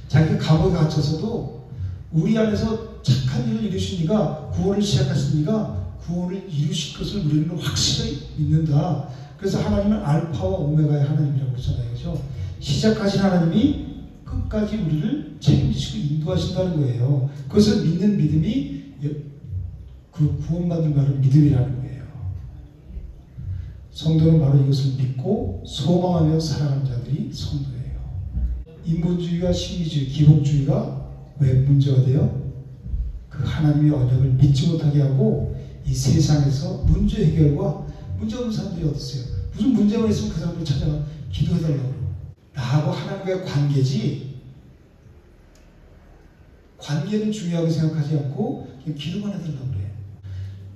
자기가 감옥에 갇혀서도 우리 안에서 착한 일을 이루신 이가 구원을 시작하신 이가 구원을 이루실 것을 우리는 확실히 믿는다. 그래서 하나님은 알파와 오메가의 하나님이라고 그러잖아요. 그렇죠? 시작하신 하나님이 끝까지 우리를 책임지시고 인도하신다는 거예요. 그것을 믿는 믿음이 그 구원받는 말은 믿음이라는 거예요. 성도는 바로 이것을 믿고 소망하며 살아가는 자들이 성도예요. 인본주의와 신비주의, 기복주의가 왜 문제가 돼요? 그 하나님의 언약을 믿지 못하게 하고 이 세상에서 문제 해결과 문제 없는 사람들이 어디 있어요? 무슨 문제가 있으면 그 사람들 찾아가 기도해달라고. 나하고 하나님과의 관계지, 관계는 중요하게 생각하지 않고 그냥 기도만 해달라고 그래요.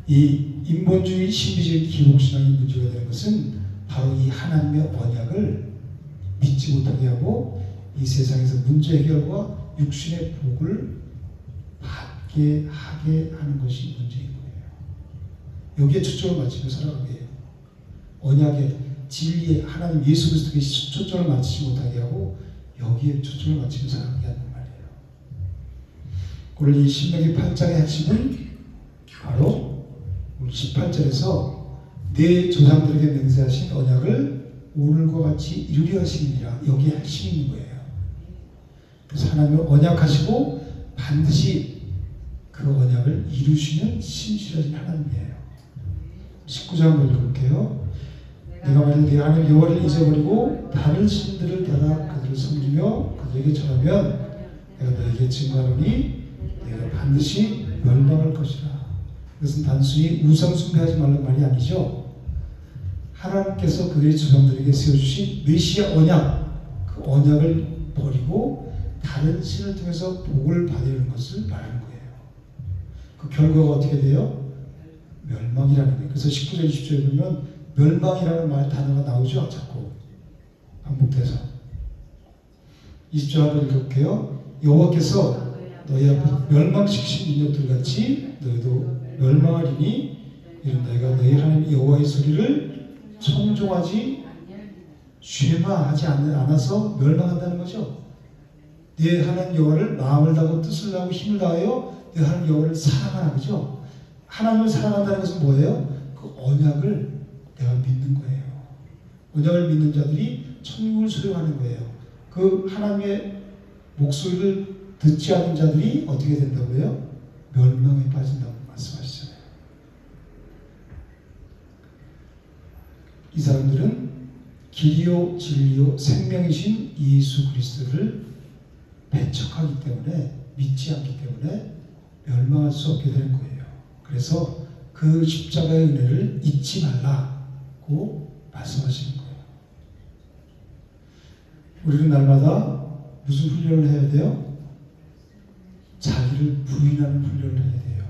이 인본주의, 신비주의, 기복신앙이 문제가 되는 것은 바로 이 하나님의 언약을 믿지 못하게 하고 이 세상에서 문제 해결과 육신의 복을 받게 하게 하는 것이 문제인 거예요. 여기에 초점을 맞추며 살아가게 해요. 언약의 진리에 하나님 예수 그리스도께 초점을 맞추지 못하게 하고 여기에 초점을 맞추며 살아가게 하는 말이에요. 오늘 이 신명기 8장의 핵심은 바로 18절에서 내 조상들에게 맹세하신 언약을 오늘과 같이 이루려 하시니라. 여기에 핵심이 있는 거예요. 그래서 하나님은 언약하시고 반드시 그 언약을 이루시는 신실하신 하나님이에요. 19절 한번 읽어볼게요. 내가 만일 내 하나님 여호와를 잊어버리고 다른 신들을 따라 그들을 섬기며 그들에게 절하면 내가 너에게 증거하노니 내가 반드시 멸망할 것이라. 그것은 단순히 우상 숭배하지 말라는 말이 아니죠. 하나님께서 그들의 조상들에게 세워주신 메시아 언약, 그 언약을 버리고 다른 신을 통해서 복을 받으려는 것을 말하는 거예요. 그 결과가 어떻게 돼요? 멸망이라는 거예요. 그래서 19절 20절에 보면 멸망이라는 말 단어가 나오죠. 자꾸 반복돼서. 20절 한번 읽어볼게요. 여호와께서 너희 앞에 멸망시키신 민족들 같이 너희도 멸망하리니 이는 너희가 너희 하나님 여호와의 소리를 청종하지 쉐마하지 않아서 멸망한다는 거죠. 내 하나님 여호와를 마음을 다하고 뜻을 다하고 힘을 다하여 내 하나님 여호와를 사랑하라. 그죠? 하나님을 사랑한다는 것은 뭐예요? 그 언약을 내가 믿는 거예요. 언약을 믿는 자들이 천국을 소유하는 거예요. 그 하나님의 목소리를 듣지 않는 자들이 어떻게 된다고요? 멸망에 빠진다고 말씀하시잖아요. 이 사람들은 길이요 진리요 생명이신 예수 그리스도를 배척하기 때문에, 믿지 않기 때문에 멸망할 수 없게 되는 거예요. 그래서 그 십자가의 은혜를 잊지 말라고 말씀하시는 거예요. 우리는 날마다 무슨 훈련을 해야 돼요? 자기를 부인하는 훈련을 해야 돼요.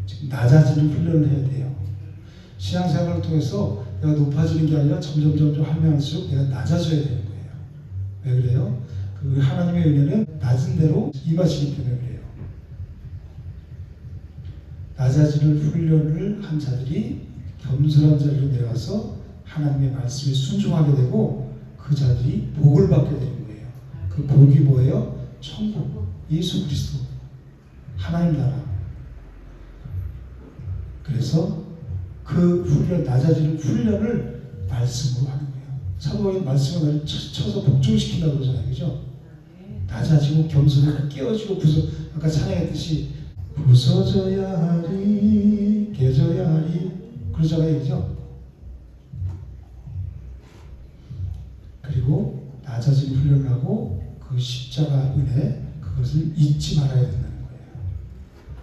지금 낮아지는 훈련을 해야 돼요. 신앙생활을 통해서 내가 높아지는 게 아니라 점점 하면 할수록 내가 낮아져야 되는 거예요. 왜 그래요? 그 하나님의 은혜는 낮은 대로 임하시기 때문에 그래요. 낮아지는 훈련을 한 자들이 겸손한 자리로 내려와서 하나님의 말씀에 순종하게 되고 그 자들이 복을 받게 되는 거예요. 그 복이 뭐예요? 천국, 예수 그리스도, 하나님 나라. 그래서 그 훈련, 낮아지는 훈련을 말씀으로 하는 거예요. 사도 바울이 말씀을 나를 쳐서 복종시킨다고 그러잖아요. 그죠? 낮아지고 겸손하고 깨어지고 아까 찬양했듯이 부서져야 하리 깨져야 하리 그러잖아요. 그죠? 그리고 낮아진 훈련을 하고 그 십자가 은혜 그것을 잊지 말아야 된다는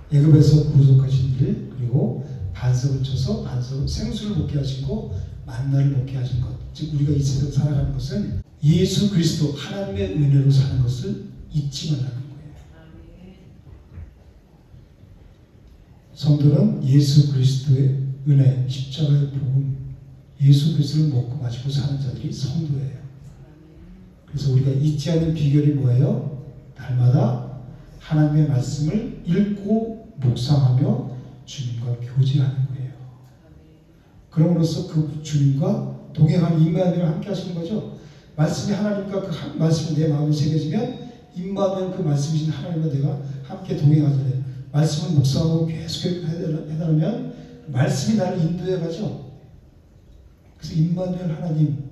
거예요. 애굽에서 구속하신 일 그리고 반석을 쳐서 생수를 먹게 하신 거 만나를 먹게 하신 것 즉 우리가 이 세상 살아가는 것은 예수 그리스도 하나님의 은혜로 사는 것을 잊지 말라는 거예요. 성도는 예수 그리스도의 은혜 십자가의 복음 예수 그리스도를 먹고 마시고 사는 자들이 성도예요. 그래서 우리가 잊지 않는 비결이 뭐예요? 날마다 하나님의 말씀을 읽고 묵상하며 주님과 교제하는 거예요. 그럼으로써 그 주님과 동행하는 임마누엘을 함께 하시는 거죠. 말씀이 하나님과 그 말씀이 내 마음에 새겨지면 임마누엘 그 말씀이신 하나님과 내가 함께 동행하잖아요. 말씀을 묵상하고 계속 해나가면 말씀이 나를 인도해 가죠. 그래서 임마누엘 하나님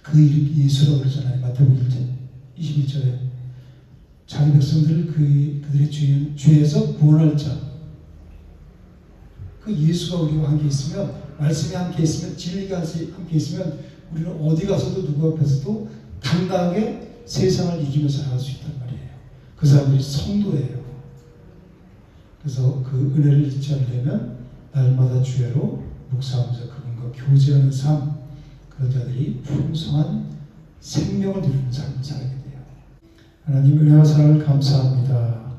그 이름이 예수라고 그러잖아요. 마태복음 21절에 자기 백성들을 그들의 죄에서 구원할 자. 그 예수가 우리와 함께 있으면 말씀이 함께 있으면 진리가 함께 있으면 우리는 어디 가서도 누구 앞에서도 당당하게 세상을 이기며 살아갈 수 있단 말이에요. 그 사람들이 성도예요. 그래서 그 은혜를 잊지 않으려면 날마다 주야로 묵상하면서 그분과 교제하는 삶 그런 자들이 풍성한 생명을 누리는 삶을 살게 돼요. 하나님 은혜와 사랑을 감사합니다.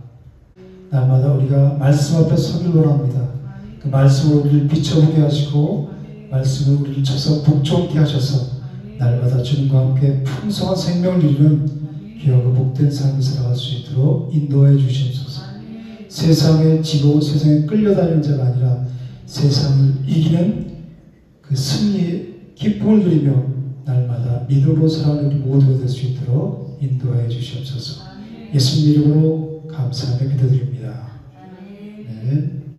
날마다 우리가 말씀 앞에 서길 원합니다. 그 말씀으로 우리를 비춰보게 하시고 말씀으로 우리를 쳐서 복종케 하셔서 날마다 주님과 함께 풍성한 생명을 누리는 귀하고 복된 삶을 살아갈 수 있도록 인도해 주시옵소서. 세상에 지고 세상에 끌려다니는 자가 아니라 세상을 이기는 그 승리의 기쁨을 누리며 날마다 믿음으로 살아가는 우리 모두가 될 수 있도록 인도해 주시옵소서. 예수님 이름으로 감사하며 기도드립니다. 네.